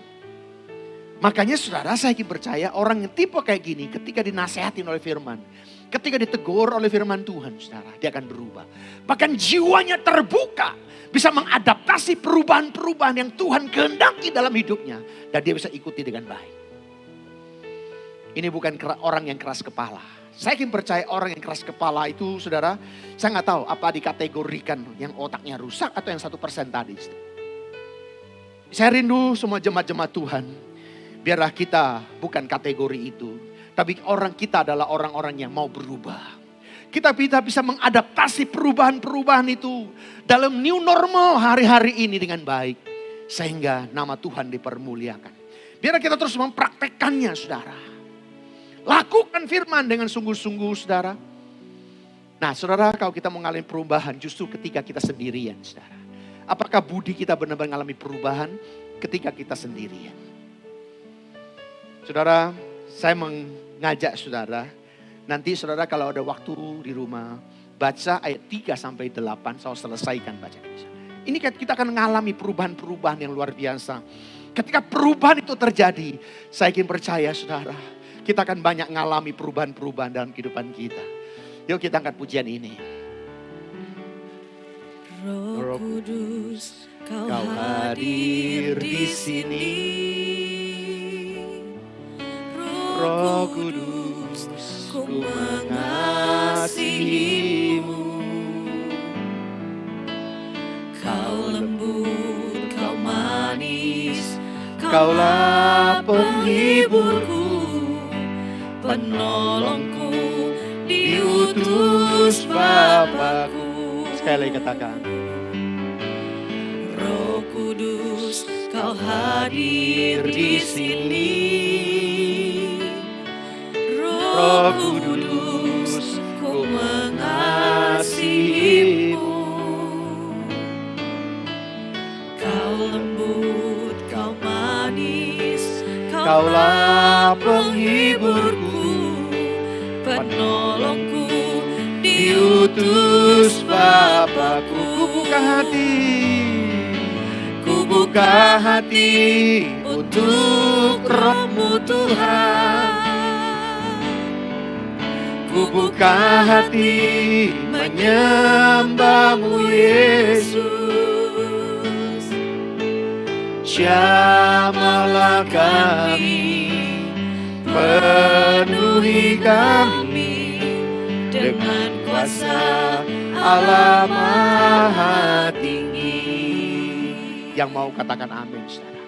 Makanya saudara, saya percaya orang yang tipe kayak gini ketika dinasehatin oleh firman, ketika ditegur oleh firman Tuhan, saudara, dia akan berubah. Bahkan jiwanya terbuka, bisa mengadaptasi perubahan-perubahan yang Tuhan kehendaki dalam hidupnya. Dan dia bisa ikuti dengan baik. Ini bukan orang yang keras kepala. Saya percaya orang yang keras kepala itu, saudara, saya nggak tahu apa dikategorikan yang otaknya rusak atau yang 1% tadi. Saya rindu semua jemaat-jemaat Tuhan Biarlah kita bukan kategori itu. Tapi kita adalah orang-orang yang mau berubah. Kita bisa mengadaptasi perubahan-perubahan itu dalam new normal hari-hari ini dengan baik. Sehingga nama Tuhan dipermuliakan. Biar kita terus mempraktekkannya, saudara. Lakukan firman dengan sungguh-sungguh, saudara. Nah, saudara, kalau kita mengalami perubahan justru ketika kita sendirian, saudara. Apakah budi kita benar-benar mengalami perubahan ketika kita sendirian? Saudara, saya mengajak saudara, nanti saudara kalau ada waktu di rumah, baca ayat 3 sampai 8, saya selesaikan baca. Ini kita akan mengalami perubahan-perubahan yang luar biasa. Ketika perubahan itu terjadi, saya ingin percaya saudara, kita akan banyak mengalami perubahan-perubahan dalam kehidupan kita. Yuk kita angkat pujian ini. Roh Kudus, Kau hadir di sini. Roh Kudus, ku mengasihimu. Kau lembut, kau manis, kaulah penghiburku, penolongku, diutus Bapakku. Sekali lagi katakan. Roh Kudus, Kau hadir di sini. Roh Kudus, ku mengasihimu. Kau lembut, kau manis, kaulah penghiburku, penolongku, diutus Bapakku. Ku buka hati untuk Roh-Mu Tuhan. Ku buka hati menyembah-Mu Yesus. Jamahlah kami, penuhi kami dengan kuasa Allah Maha Tinggi. Yang mau katakan amin, saudara.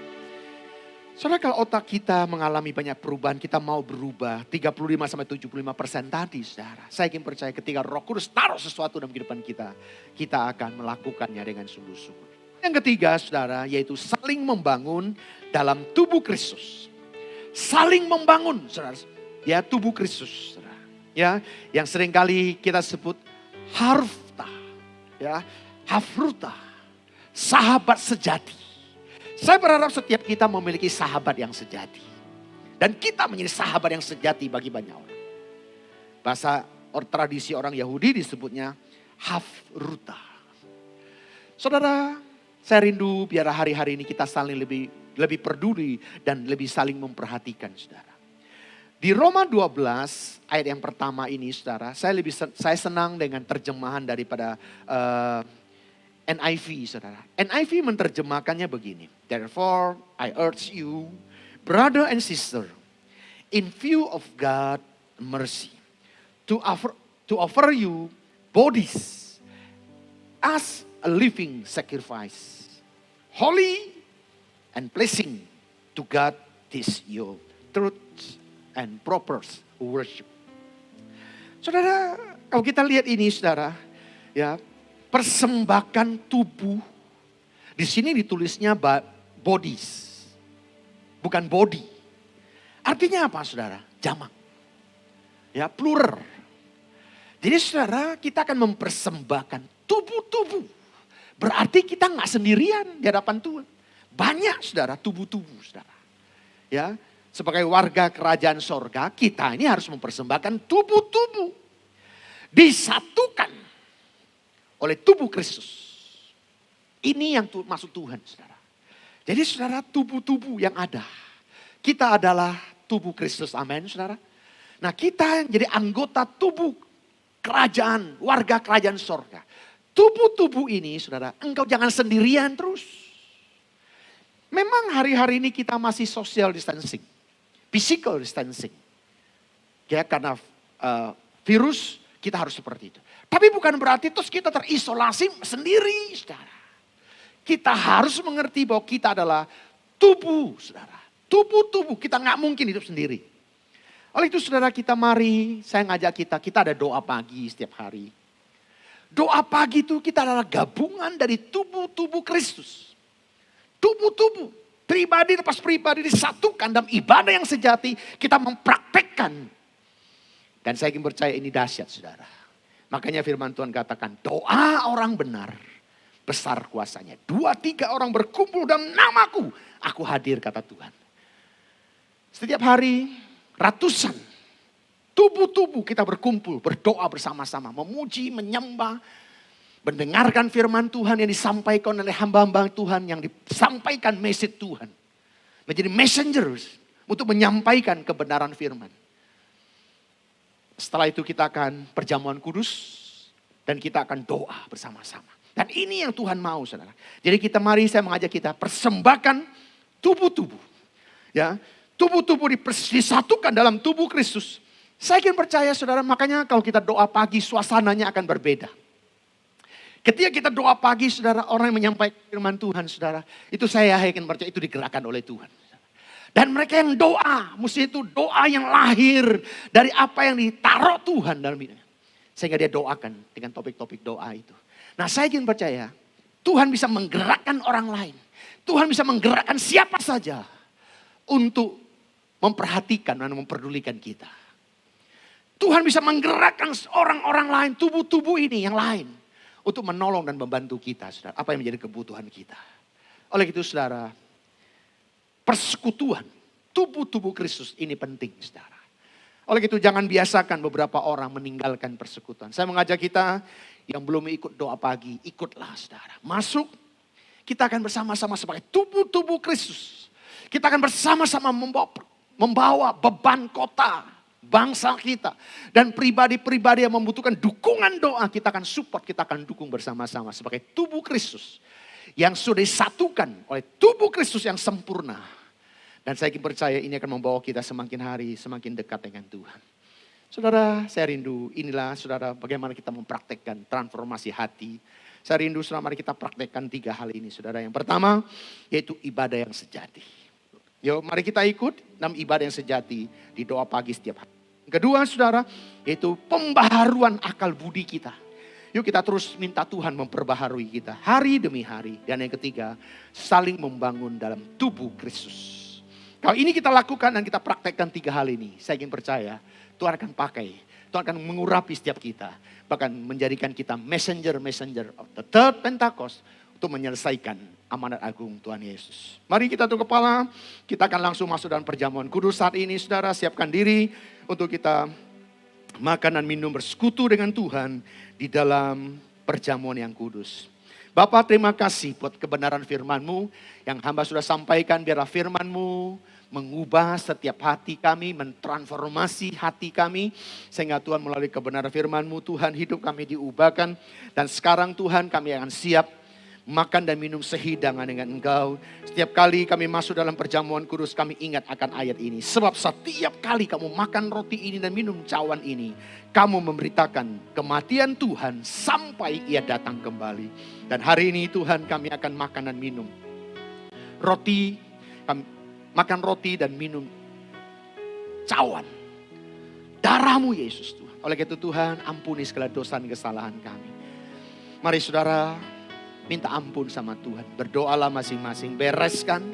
Saudara, kalau otak kita mengalami banyak perubahan, kita mau berubah 35-75% tadi, saudara. Saya ingin percaya ketika Roh Kudus taruh sesuatu dalam kehidupan kita, kita akan melakukannya dengan sungguh-sungguh. Yang ketiga, saudara, yaitu saling membangun dalam tubuh Kristus. Saling membangun, saudara. Ya, tubuh Kristus, saudara. Ya, yang seringkali kita sebut harfta, ya, hafruta, sahabat sejati. Saya berharap setiap kita memiliki sahabat yang sejati. Dan kita menjadi sahabat yang sejati bagi banyak orang. Bahasa tradisi orang Yahudi disebutnya hafruta. Saudara, saya rindu biar hari-hari ini kita saling lebih peduli dan lebih saling memperhatikan, saudara. Di Roma 12 ayat yang pertama ini, saudara, saya senang dengan terjemahan daripada NIV, saudara. NIV menerjemahkannya begini. Therefore, I urge you, brother and sister, in view of God's mercy, to offer you bodies as a living sacrifice, holy and pleasing to God. This your truth and proper worship. Saudara, kalau kita lihat ini, saudara, ya, persembahkan tubuh. Di sini ditulisnya bodies, bukan body. Artinya apa, saudara? Jamak, ya, plural. Jadi, saudara, kita akan mempersembahkan tubuh-tubuh. Berarti kita nggak sendirian di hadapan Tuhan. Banyak, saudara, tubuh-tubuh, saudara. Ya, sebagai warga kerajaan sorga, kita ini harus mempersembahkan tubuh-tubuh. Disatukan oleh tubuh Kristus. Ini yang maksud Tuhan, saudara. Jadi, saudara, tubuh-tubuh yang ada. Kita adalah tubuh Kristus, amin, saudara. Nah, kita jadi anggota tubuh kerajaan, warga kerajaan sorga. Tubuh-tubuh ini, saudara, engkau jangan sendirian terus. Memang hari-hari ini kita masih social distancing. Physical distancing. Ya, karena virus kita harus seperti itu. Tapi bukan berarti terus kita terisolasi sendiri, saudara. Kita harus mengerti bahwa kita adalah tubuh, saudara. Tubuh-tubuh, kita nggak mungkin hidup sendiri. Oleh itu saudara, kita mari, saya ngajak kita ada doa pagi setiap hari. Doa pagi itu kita adalah gabungan dari tubuh-tubuh Kristus. Tubuh-tubuh, pribadi lepas pribadi disatukan dalam ibadah yang sejati, kita mempraktekkan. Dan saya ingin percaya ini dahsyat saudara. Makanya firman Tuhan katakan, doa orang benar besar kuasanya. 2-3 orang berkumpul dalam namaku, aku hadir kata Tuhan. Setiap hari ratusan tubuh-tubuh kita berkumpul, berdoa bersama-sama, memuji, menyembah, mendengarkan firman Tuhan yang disampaikan oleh hamba-hamba Tuhan, yang disampaikan message Tuhan. Menjadi messengers untuk menyampaikan kebenaran firman. Setelah itu kita akan perjamuan kudus dan kita akan doa bersama-sama. Dan ini yang Tuhan mau saudara. Jadi kita mari, saya mengajak kita persembahkan tubuh-tubuh. Ya, tubuh-tubuh disatukan dalam tubuh Kristus. Saya ingin percaya saudara, makanya kalau kita doa pagi suasananya akan berbeda. Ketika kita doa pagi saudara, orang yang menyampaikan firman Tuhan saudara, itu saya ingin percaya itu digerakkan oleh Tuhan. Dan mereka yang doa, mesti itu doa yang lahir dari apa yang ditaruh Tuhan dalam hidupnya. Sehingga dia doakan dengan topik-topik doa itu. Nah saya ingin percaya, Tuhan bisa menggerakkan orang lain. Tuhan bisa menggerakkan siapa saja untuk memperhatikan dan memperdulikan kita. Tuhan bisa menggerakkan orang-orang lain, tubuh-tubuh ini yang lain, untuk menolong dan membantu kita, saudara. Apa yang menjadi kebutuhan kita. Oleh itu saudara, persekutuan tubuh-tubuh Kristus ini penting saudara. Oleh itu jangan biasakan beberapa orang meninggalkan persekutuan. Saya mengajak kita yang belum ikut doa pagi, ikutlah saudara. Masuk, kita akan bersama-sama sebagai tubuh-tubuh Kristus. Kita akan bersama-sama membawa beban kota, bangsa kita. Dan pribadi-pribadi yang membutuhkan dukungan doa, kita akan support, kita akan dukung bersama-sama sebagai tubuh Kristus. Yang sudah disatukan oleh tubuh Kristus yang sempurna. Dan saya ingin percaya ini akan membawa kita semakin hari semakin dekat dengan Tuhan. Saudara, saya rindu inilah saudara bagaimana kita mempraktekkan transformasi hati. Saya rindu saudara mari kita praktekkan 3 hal ini saudara. Yang pertama yaitu ibadah yang sejati. Yuk mari kita ikut dalam ibadah yang sejati di doa pagi setiap hari. Yang kedua saudara yaitu pembaharuan akal budi kita. Yuk kita terus minta Tuhan memperbaharui kita hari demi hari. Dan yang ketiga saling membangun dalam tubuh Kristus. Kalau ini kita lakukan dan kita praktekkan 3 hal ini, saya ingin percaya Tuhan akan pakai, Tuhan akan mengurapi setiap kita. Bahkan menjadikan kita messenger of the third Pentecost untuk menyelesaikan amanat agung Tuhan Yesus. Mari kita tunduk kepala, kita akan langsung masuk dalam perjamuan kudus saat ini. Saudara siapkan diri untuk kita makan dan minum bersekutu dengan Tuhan di dalam perjamuan yang kudus. Bapak terima kasih buat kebenaran firman-Mu yang hamba sudah sampaikan. Biarlah firman-Mu mengubah setiap hati kami, mentransformasi hati kami. Sehingga Tuhan melalui kebenaran firman-Mu Tuhan hidup kami diubahkan. Dan sekarang Tuhan kami akan siap makan dan minum sehidangan dengan Engkau. Setiap kali kami masuk dalam perjamuan kudus kami ingat akan ayat ini. Sebab setiap kali kamu makan roti ini dan minum cawan ini, kamu memberitakan kematian Tuhan sampai Ia datang kembali. Dan hari ini Tuhan kami akan makan dan minum roti, kami makan roti dan minum cawan darah-Mu Yesus Tuhan. Oleh itu Tuhan ampuni segala dosa dan kesalahan kami. Mari saudara minta ampun sama Tuhan. Berdoalah masing-masing, bereskan.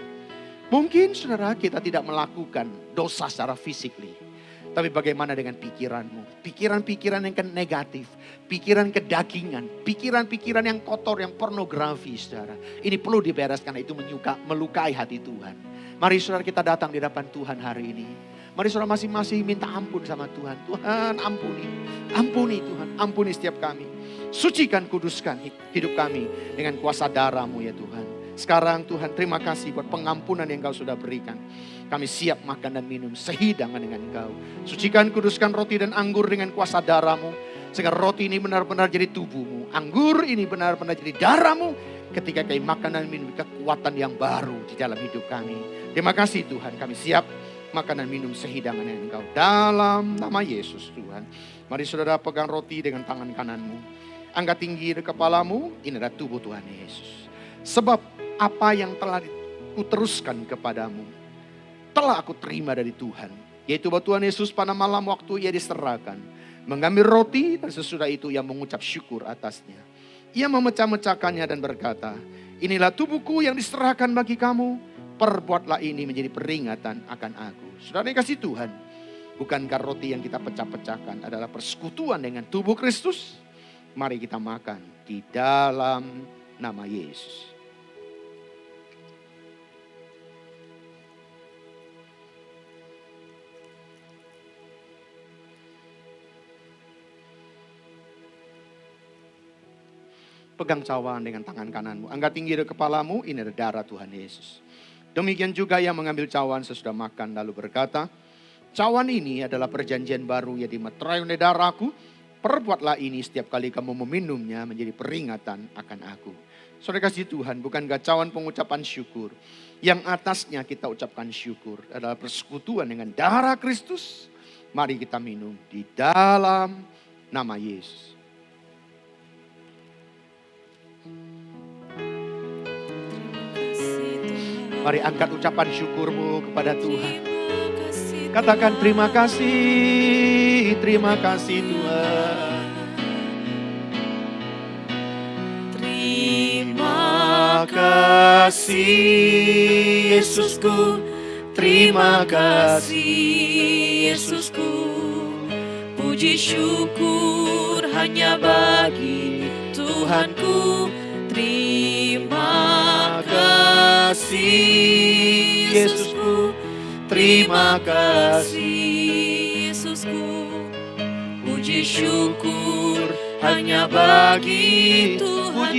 Mungkin saudara kita tidak melakukan dosa secara physically. Tapi bagaimana dengan pikiranmu? Pikiran-pikiran yang negatif. Pikiran kedagingan. Pikiran-pikiran yang kotor, yang pornografi saudara. Ini perlu dibereskan, itu melukai hati Tuhan. Mari saudara kita datang di hadapan Tuhan hari ini. Mari saudara masing-masing minta ampun sama Tuhan. Tuhan ampuni. Ampuni Tuhan, ampuni setiap kami. Sucikan, kuduskan hidup kami dengan kuasa darah-Mu ya Tuhan. Sekarang Tuhan terima kasih buat pengampunan yang Engkau sudah berikan. Kami siap makan dan minum sehidangan dengan Engkau. Sucikan, kuduskan roti dan anggur dengan kuasa darah-Mu. Sehingga roti ini benar-benar jadi tubuh-Mu. Anggur ini benar-benar jadi darah-Mu. Ketika kami makan dan minum kekuatan yang baru di dalam hidup kami. Terima kasih Tuhan, kami siap makan dan minum sehidangan dengan Engkau. Dalam nama Yesus Tuhan. Mari saudara pegang roti dengan tangan kananmu. Angkat tinggi di kepalamu, ini adalah tubuh Tuhan Yesus. Sebab apa yang telah kuteruskan kepadamu, telah aku terima dari Tuhan. Yaitu bahwa Tuhan Yesus pada malam waktu ia diserahkan, mengambil roti dan sesudah itu ia mengucap syukur atasnya. Ia memecah-mecahkannya dan berkata, inilah tubuhku yang diserahkan bagi kamu, perbuatlah ini menjadi peringatan akan aku. Saudara yang kasih Tuhan, bukankah roti yang kita pecah-pecahkan adalah persekutuan dengan tubuh Kristus? Mari kita makan di dalam nama Yesus. Pegang cawan dengan tangan kananmu. Angkat tinggi dari kepalamu, ini adalah darah Tuhan Yesus. Demikian juga yang mengambil cawan sesudah makan lalu berkata, cawan ini adalah perjanjian baru yang dimeterai oleh darahku. Perbuatlah ini setiap kali kamu meminumnya menjadi peringatan akan aku. Saudara kasih Tuhan, bukankah cawan pengucapan syukur? Yang atasnya kita ucapkan syukur adalah persekutuan dengan darah Kristus. Mari kita minum di dalam nama Yesus. Mari angkat ucapan syukurmu kepada Tuhan. Katakan terima kasih Tuhan. Terima kasih Yesusku, terima kasih Yesusku. Puji syukur hanya bagi Tuhanku. Terima kasih Yesusku, terima kasih Yesusku. Puji syukur hanya bagi Tuhanku.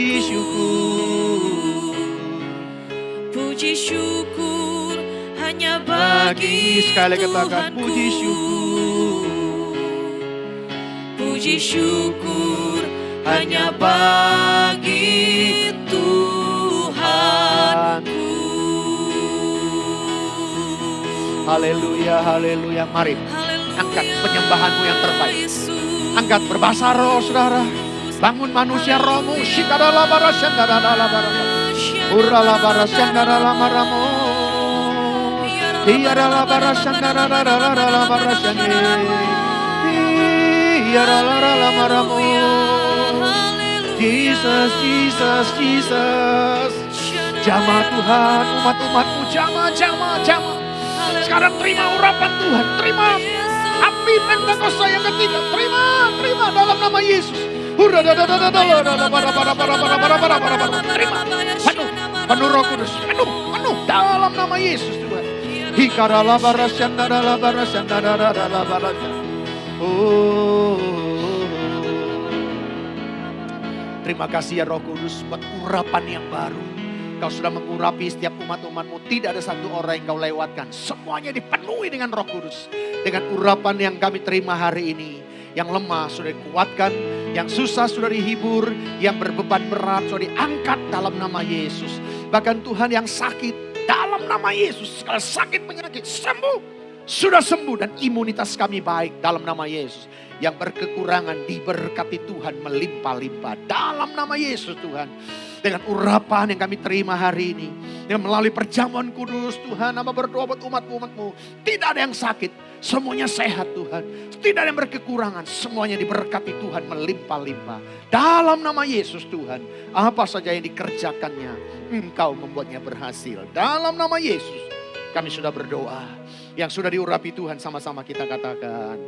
Puji syukur hanya bagi sekali katakan Tuhanku. puji syukur. Puji syukur hanya bagi Tuhanku. Haleluya, haleluya. Mari angkat penyembahanmu yang terbaik. Angkat berbahasa roh, saudara. Bangun manusia rohmu. Shikadala barasyandarala baramo. Urala barasyandarala maramo. Iyarala barasyandarala barasyande. Iyarala maramo. Jesus, Jesus, Jesus. Jamaah Tuhan, umat-umatmu jamaah. Sekarang terima urapan Tuhan, terima api Pentakosta yang ketiga, terima dalam nama Yesus. Terima, penuh Roh Kudus, penuh dalam nama Yesus Tuhan. Terima kasih ya Roh Kudus buat urapan yang baru. Kau sudah mengurapi setiap umat-umatmu. Tidak ada satu orang yang kau lewatkan. Semuanya dipenuhi dengan Roh Kudus. Dengan urapan yang kami terima hari ini. Yang lemah sudah dikuatkan. Yang susah sudah dihibur. Yang berbeban berat sudah diangkat dalam nama Yesus. Bahkan Tuhan yang sakit dalam nama Yesus. Segala sakit penyakit sembuh. Sudah sembuh dan imunitas kami baik dalam nama Yesus. Yang berkekurangan diberkati Tuhan melimpah-limpah dalam nama Yesus Tuhan. Dengan urapan yang kami terima hari ini. Dengan melalui perjamuan kudus Tuhan. Nama berdoa buat umat-umatmu. Tidak ada yang sakit. Semuanya sehat Tuhan. Tidak ada yang berkekurangan. Semuanya diberkati Tuhan melimpah-limpah. Dalam nama Yesus Tuhan. Apa saja yang dikerjakannya. Engkau membuatnya berhasil. Dalam nama Yesus. Kami sudah berdoa. Yang sudah diurapi Tuhan sama-sama kita katakan.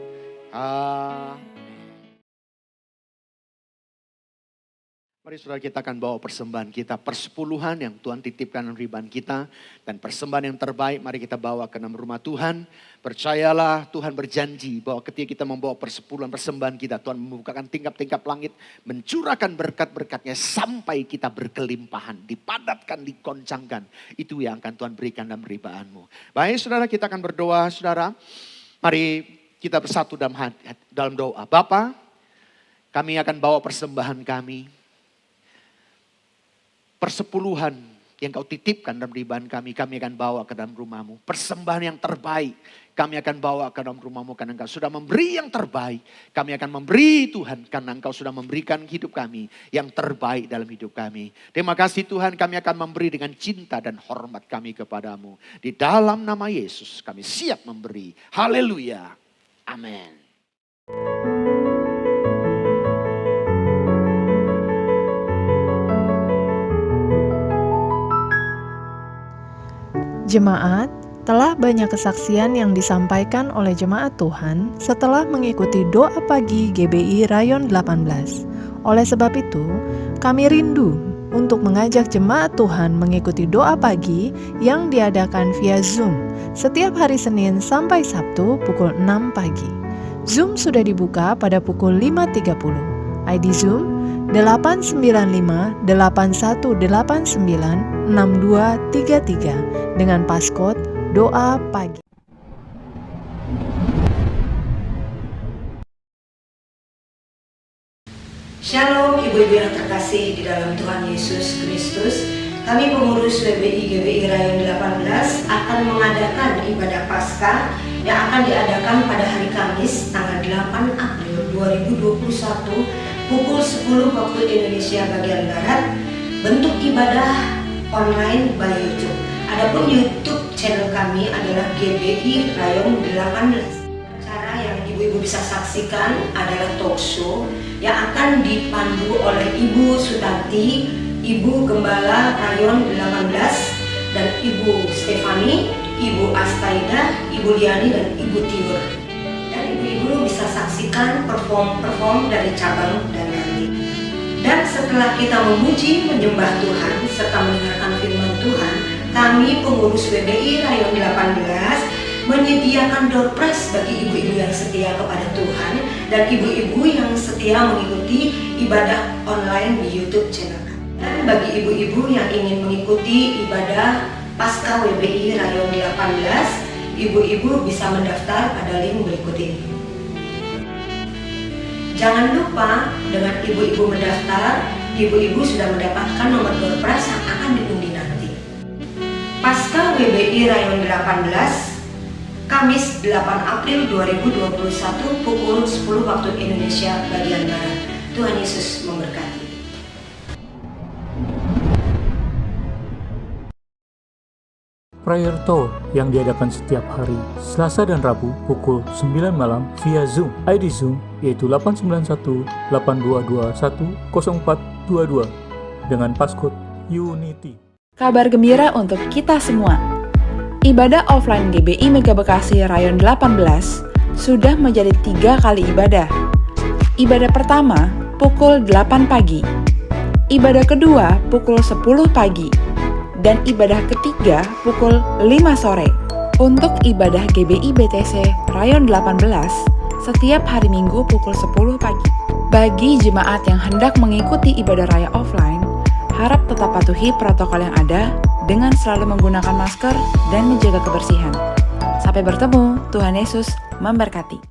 Mari saudara kita akan bawa persembahan kita. Persepuluhan yang Tuhan titipkan dalam riban kita. Dan persembahan yang terbaik mari kita bawa ke dalam rumah Tuhan. Percayalah Tuhan berjanji bahwa ketika kita membawa persepuluhan persembahan kita. Tuhan membukakan tingkap-tingkap langit. Mencurahkan berkat-berkatnya sampai kita berkelimpahan. Dipadatkan, dikoncangkan. Itu yang akan Tuhan berikan dalam ribaanmu. Baik saudara kita akan berdoa saudara. Mari kita bersatu dalam doa. Bapa, kami akan bawa persembahan kami. Persepuluhan yang kau titipkan dalam ribahan kami akan bawa ke dalam rumahmu. Persembahan yang terbaik kami akan bawa ke dalam rumahmu karena engkau sudah memberi yang terbaik. Kami akan memberi Tuhan karena engkau sudah memberikan hidup kami yang terbaik dalam hidup kami. Terima kasih Tuhan, kami akan memberi dengan cinta dan hormat kami kepadamu. Di dalam nama Yesus kami siap memberi. Haleluya. Amin. Jemaat, telah banyak kesaksian yang disampaikan oleh jemaat Tuhan setelah mengikuti doa pagi GBI Rayon 18. Oleh sebab itu, kami rindu untuk mengajak jemaat Tuhan mengikuti doa pagi yang diadakan via Zoom setiap hari Senin sampai Sabtu pukul 6 pagi. Zoom sudah dibuka pada pukul 5.30. ID Zoom 895-8189-6233 dengan passcode doa pagi. Shalom ibu-ibu yang terkasih di dalam Tuhan Yesus Kristus. Kami pengurus WBI GBI Rayon 18 akan mengadakan ibadah Paskah yang akan diadakan pada hari Kamis tanggal 8 April 2021 pukul 10 waktu Indonesia bagian Barat. Bentuk ibadah online by YouTube. Adapun YouTube channel kami adalah GBI Rayon 18. Cara yang ibu-ibu bisa saksikan adalah talk show yang akan dipandu oleh Ibu Sutanti, Ibu Gembala Rayon 18, dan Ibu Stefani, Ibu Astaida, Ibu Liani, dan Ibu Tiur. Dan ibu-ibu bisa saksikan perform dari cabang dan nanti. Dan setelah kita memuji, menyembah Tuhan, serta mendengarkan firman Tuhan, kami pengurus WBI Rayon 18 menyediakan door prize bagi ibu-ibu yang setia kepada Tuhan dan ibu-ibu yang setia mengikuti ibadah online di YouTube channel kami. Dan bagi ibu-ibu yang ingin mengikuti ibadah Paskah WBI Rayon 18, ibu-ibu bisa mendaftar pada link berikut ini. Jangan lupa dengan ibu-ibu mendaftar, ibu-ibu sudah mendapatkan nomor door prize yang akan diundi nanti. Paskah WBI Rayon 18 Kamis 8 April 2021 pukul 10 waktu Indonesia bagian Barat. Tuhan Yesus memberkati. Prayer Talk yang diadakan setiap hari Selasa dan Rabu pukul 9 malam via Zoom. ID Zoom yaitu 891-8221-0422 dengan passcode Unity. Kabar gembira untuk kita semua. Ibadah offline GBI Mega Bekasi Rayon 18 sudah menjadi 3 kali ibadah. Ibadah pertama pukul 8 pagi, ibadah kedua pukul 10 pagi, dan ibadah ketiga pukul 5 sore. Untuk ibadah GBI BTC Rayon 18 setiap hari Minggu pukul 10 pagi. Bagi jemaat yang hendak mengikuti ibadah raya offline, harap tetap patuhi protokol yang ada dengan selalu menggunakan masker dan menjaga kebersihan. Sampai bertemu, Tuhan Yesus memberkati.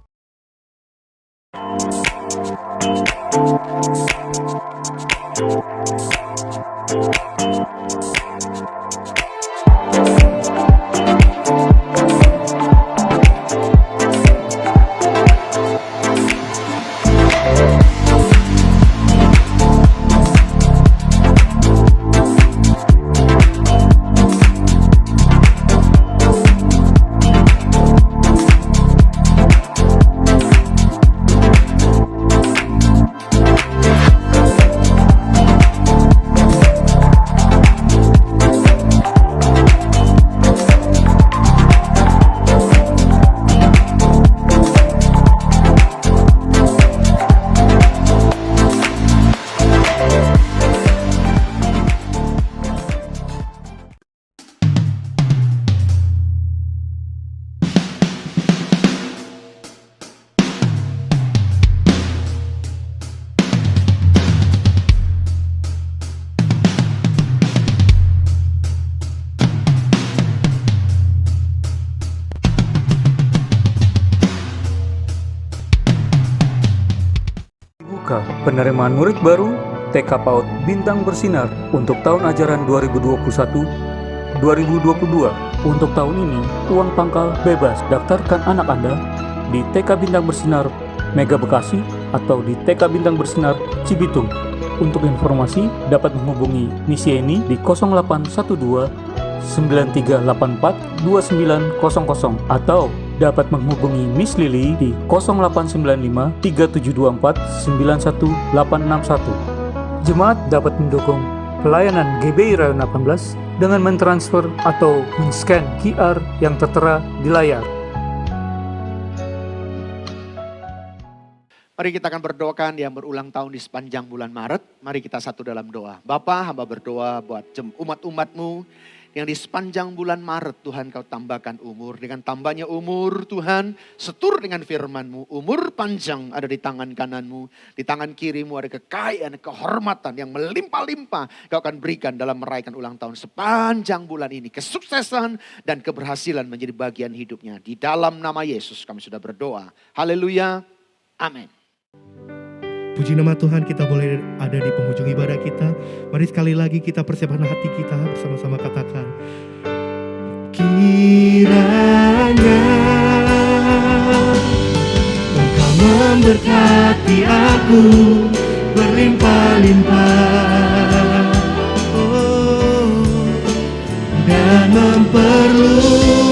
Penerimaan murid baru TK PAUD Bintang Bersinar untuk tahun ajaran 2021-2022. Untuk tahun ini, uang pangkal bebas. Daftarkan anak Anda di TK Bintang Bersinar Mega Bekasi atau di TK Bintang Bersinar Cibitung. Untuk informasi dapat menghubungi Miss Yeni di 0812 9384 2900 atau dapat menghubungi Miss Lily di 0895 3724 91861. Jemaat dapat mendukung pelayanan GBI Rayon 18 dengan mentransfer atau men-scan QR yang tertera di layar. Mari kita akan berdoakan yang berulang tahun di sepanjang bulan Maret. Mari kita satu dalam doa. Bapa, hamba berdoa buat umat-umatmu yang di sepanjang bulan Maret Tuhan kau tambahkan umur. Dengan tambahnya umur Tuhan, setur dengan firman-Mu. Umur panjang ada di tangan kananmu, di tangan kirimu ada kekayaan, kehormatan yang melimpah-limpah. Kau akan berikan dalam merayakan ulang tahun sepanjang bulan ini. Kesuksesan dan keberhasilan menjadi bagian hidupnya. Di dalam nama Yesus kami sudah berdoa. Haleluya. Amin. Puji nama Tuhan, kita boleh ada di penghujung ibadah kita. Mari sekali lagi kita persiapkan hati kita bersama-sama katakan. Kiranya Engkau memberkati aku berlimpah-limpah, dan memperluas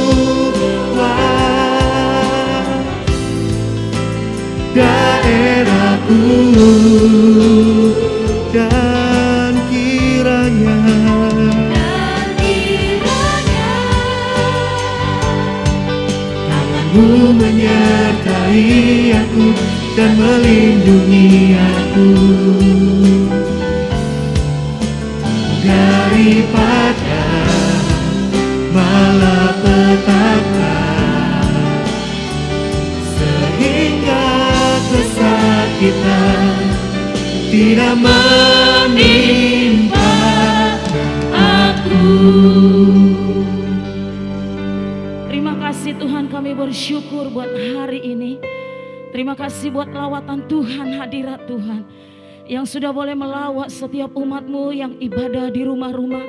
daerahku, dan kiranya tangan-Mu menyertai aku dan melindungi aku daripada malapetaka, sehingga kesakitan tidak menimpa aku. Terima kasih Tuhan, kami bersyukur buat hari ini. Terima kasih buat lawatan Tuhan, hadirat Tuhan yang sudah boleh melawat setiap umat-Mu yang ibadah di rumah-rumah.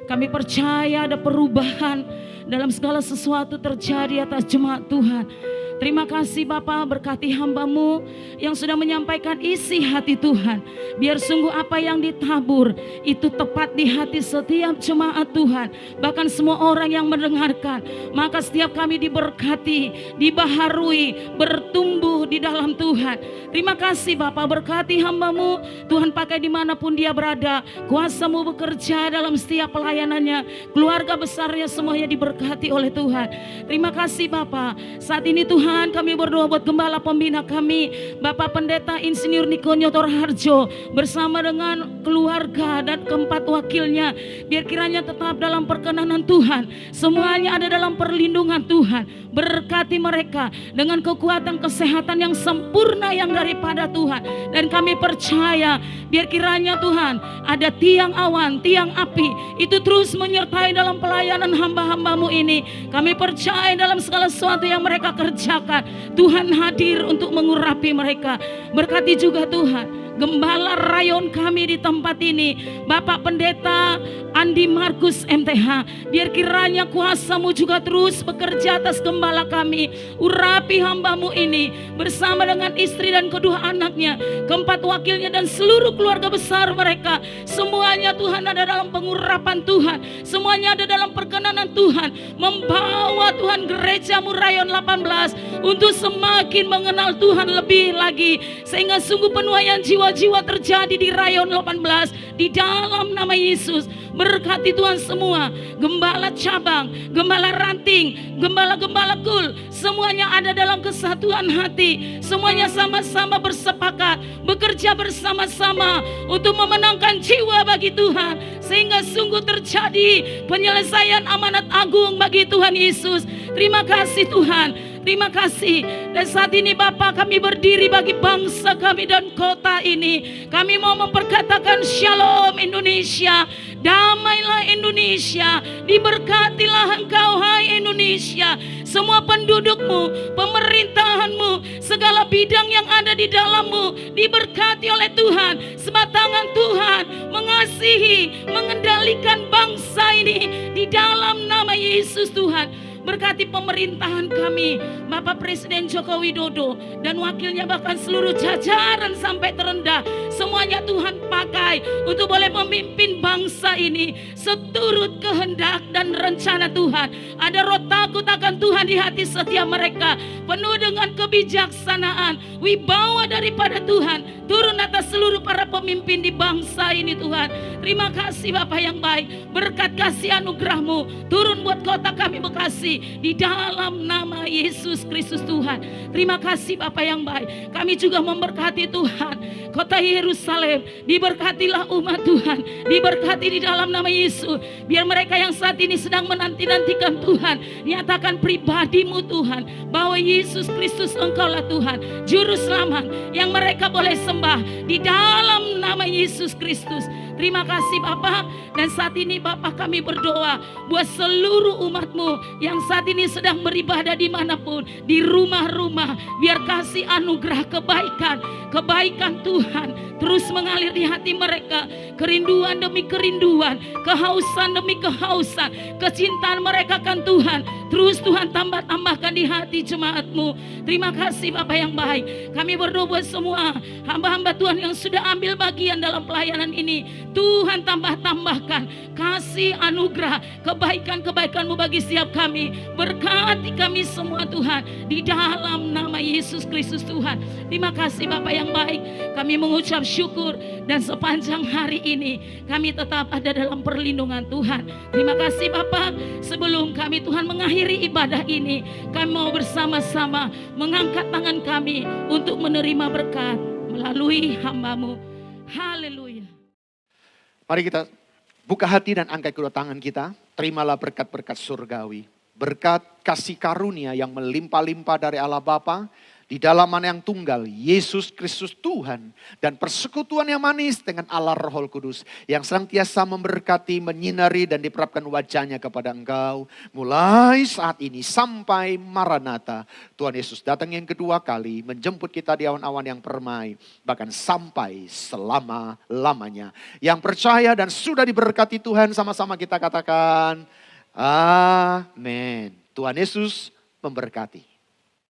Kami percaya ada perubahan dalam segala sesuatu terjadi atas jemaat Tuhan. Terima kasih Bapa, berkati hamba-Mu yang sudah menyampaikan isi hati Tuhan. Biar sungguh apa yang ditabur itu tepat di hati setiap jemaat Tuhan. Bahkan semua orang yang mendengarkan. Maka setiap kami diberkati, dibaharui, bertumbuh di dalam Tuhan. Terima kasih Bapa, berkati hamba-Mu. Tuhan pakai dimanapun dia berada. Kuasa-Mu bekerja dalam setiap pelayanannya. Keluarga besarnya semuanya diberkati oleh Tuhan. Terima kasih Bapa. Saat ini Tuhan, kami berdoa buat gembala pembina kami, Bapak Pendeta Insinyur Niko Nyotor Harjo bersama dengan keluarga dan keempat wakilnya. Biar kiranya tetap dalam perkenanan Tuhan, semuanya ada dalam perlindungan Tuhan. Berkati mereka dengan kekuatan kesehatan yang sempurna yang daripada Tuhan. Dan kami percaya biar kiranya Tuhan ada tiang awan, tiang api itu terus menyertai dalam pelayanan hamba-hamba-Mu ini. Kami percaya dalam segala sesuatu yang mereka kerjakan, Tuhan hadir untuk mengurapi mereka. Berkati juga Tuhan Gembala Rayon kami di tempat ini, Bapak Pendeta Andi Markus MTH. Biar kiranya kuasa-Mu juga terus bekerja atas gembala kami. Urapi hamba-Mu ini bersama dengan istri dan kedua anaknya, keempat wakilnya dan seluruh keluarga besar mereka. Semuanya Tuhan ada dalam pengurapan Tuhan. Semuanya ada dalam perkenanan Tuhan. Membawa Tuhan gereja-Mu Rayon 18 untuk semakin mengenal Tuhan lebih lagi. Sehingga sungguh penuaian jiwa-jiwa terjadi di Rayon 18 di dalam nama Yesus. Berkati Tuhan semua, gembala cabang, gembala ranting, gembala-gembala kul, semuanya ada dalam kesatuan hati. Semuanya sama-sama bersepakat, bekerja bersama-sama untuk memenangkan jiwa bagi Tuhan. Sehingga sungguh terjadi penyelesaian amanat agung bagi Tuhan Yesus. Terima kasih Tuhan. Terima kasih. Dan saat ini Bapa, kami berdiri bagi bangsa kami dan kota ini. Kami mau memperkatakan shalom Indonesia. Damailah Indonesia. Diberkatilah Engkau hai Indonesia. Semua pendudukmu, pemerintahanmu, segala bidang yang ada di dalammu diberkati oleh Tuhan. Sebab tangan Tuhan mengasihi, mengendalikan bangsa ini di dalam nama Yesus Tuhan. Berkati pemerintahan kami, Bapak Presiden Joko Widodo dan wakilnya, bahkan seluruh jajaran sampai terendah. Semuanya Tuhan pakai untuk boleh memimpin bangsa ini seturut kehendak dan rencana Tuhan. Ada roh takut akan Tuhan di hati setiap mereka, penuh dengan kebijaksanaan, wibawa daripada Tuhan turun atas seluruh para pemimpin di bangsa ini Tuhan. Terima kasih Bapak yang baik, berkat kasih anugerah-Mu turun buat kota kami Bekasi di dalam nama Yesus Kristus Tuhan. Terima kasih Bapak yang baik. Kami juga memberkati Tuhan kota Yerusalem, diberkatilah umat Tuhan, diberkati di dalam nama Yesus. Biar mereka yang saat ini sedang menanti-nantikan Tuhan, nyatakan pribadi-Mu Tuhan, bahwa Yesus Kristus Engkaulah Tuhan, Juru Selamat yang mereka boleh sembah di dalam nama Yesus Kristus. Terima kasih Bapak. Dan saat ini Bapak kami berdoa buat seluruh umat-Mu yang saat ini sedang beribadah dimanapun, di rumah-rumah. Biar kasih anugerah kebaikan Tuhan terus mengalir di hati mereka. Kerinduan demi kerinduan, kehausan demi kehausan, kecintaan mereka kan Tuhan terus Tuhan tambahkan di hati jemaat-Mu. Terima kasih Bapak yang baik. Kami berdoa buat semua hamba-hamba Tuhan yang sudah ambil bagian dalam pelayanan ini. Tuhan tambahkan kasih anugerah kebaikan-kebaikan-Mu bagi setiap kami. Berkati kami semua Tuhan di dalam nama Yesus Kristus Tuhan. Terima kasih Bapak yang baik. Kami mengucap syukur dan sepanjang hari ini kami tetap ada dalam perlindungan Tuhan. Terima kasih Bapak. Sebelum kami Tuhan mengakhiri ibadah ini, kami mau bersama-sama mengangkat tangan kami untuk menerima berkat melalui hamba-Mu. Haleluya. Mari kita buka hati dan angkat kedua tangan kita. Terimalah berkat-berkat surgawi. Berkat kasih karunia yang melimpah-limpah dari Allah Bapa, di dalam Anak yang tunggal, Yesus Kristus Tuhan, dan persekutuan yang manis dengan Allah Roh Kudus yang senantiasa memberkati, menyinari dan diperapkan wajahnya kepada engkau mulai saat ini sampai Maranatha. Tuhan Yesus datang yang kedua kali menjemput kita di awan-awan yang permai, bahkan sampai selama-lamanya. Yang percaya dan sudah diberkati Tuhan, sama-sama kita katakan amin. Tuhan Yesus memberkati.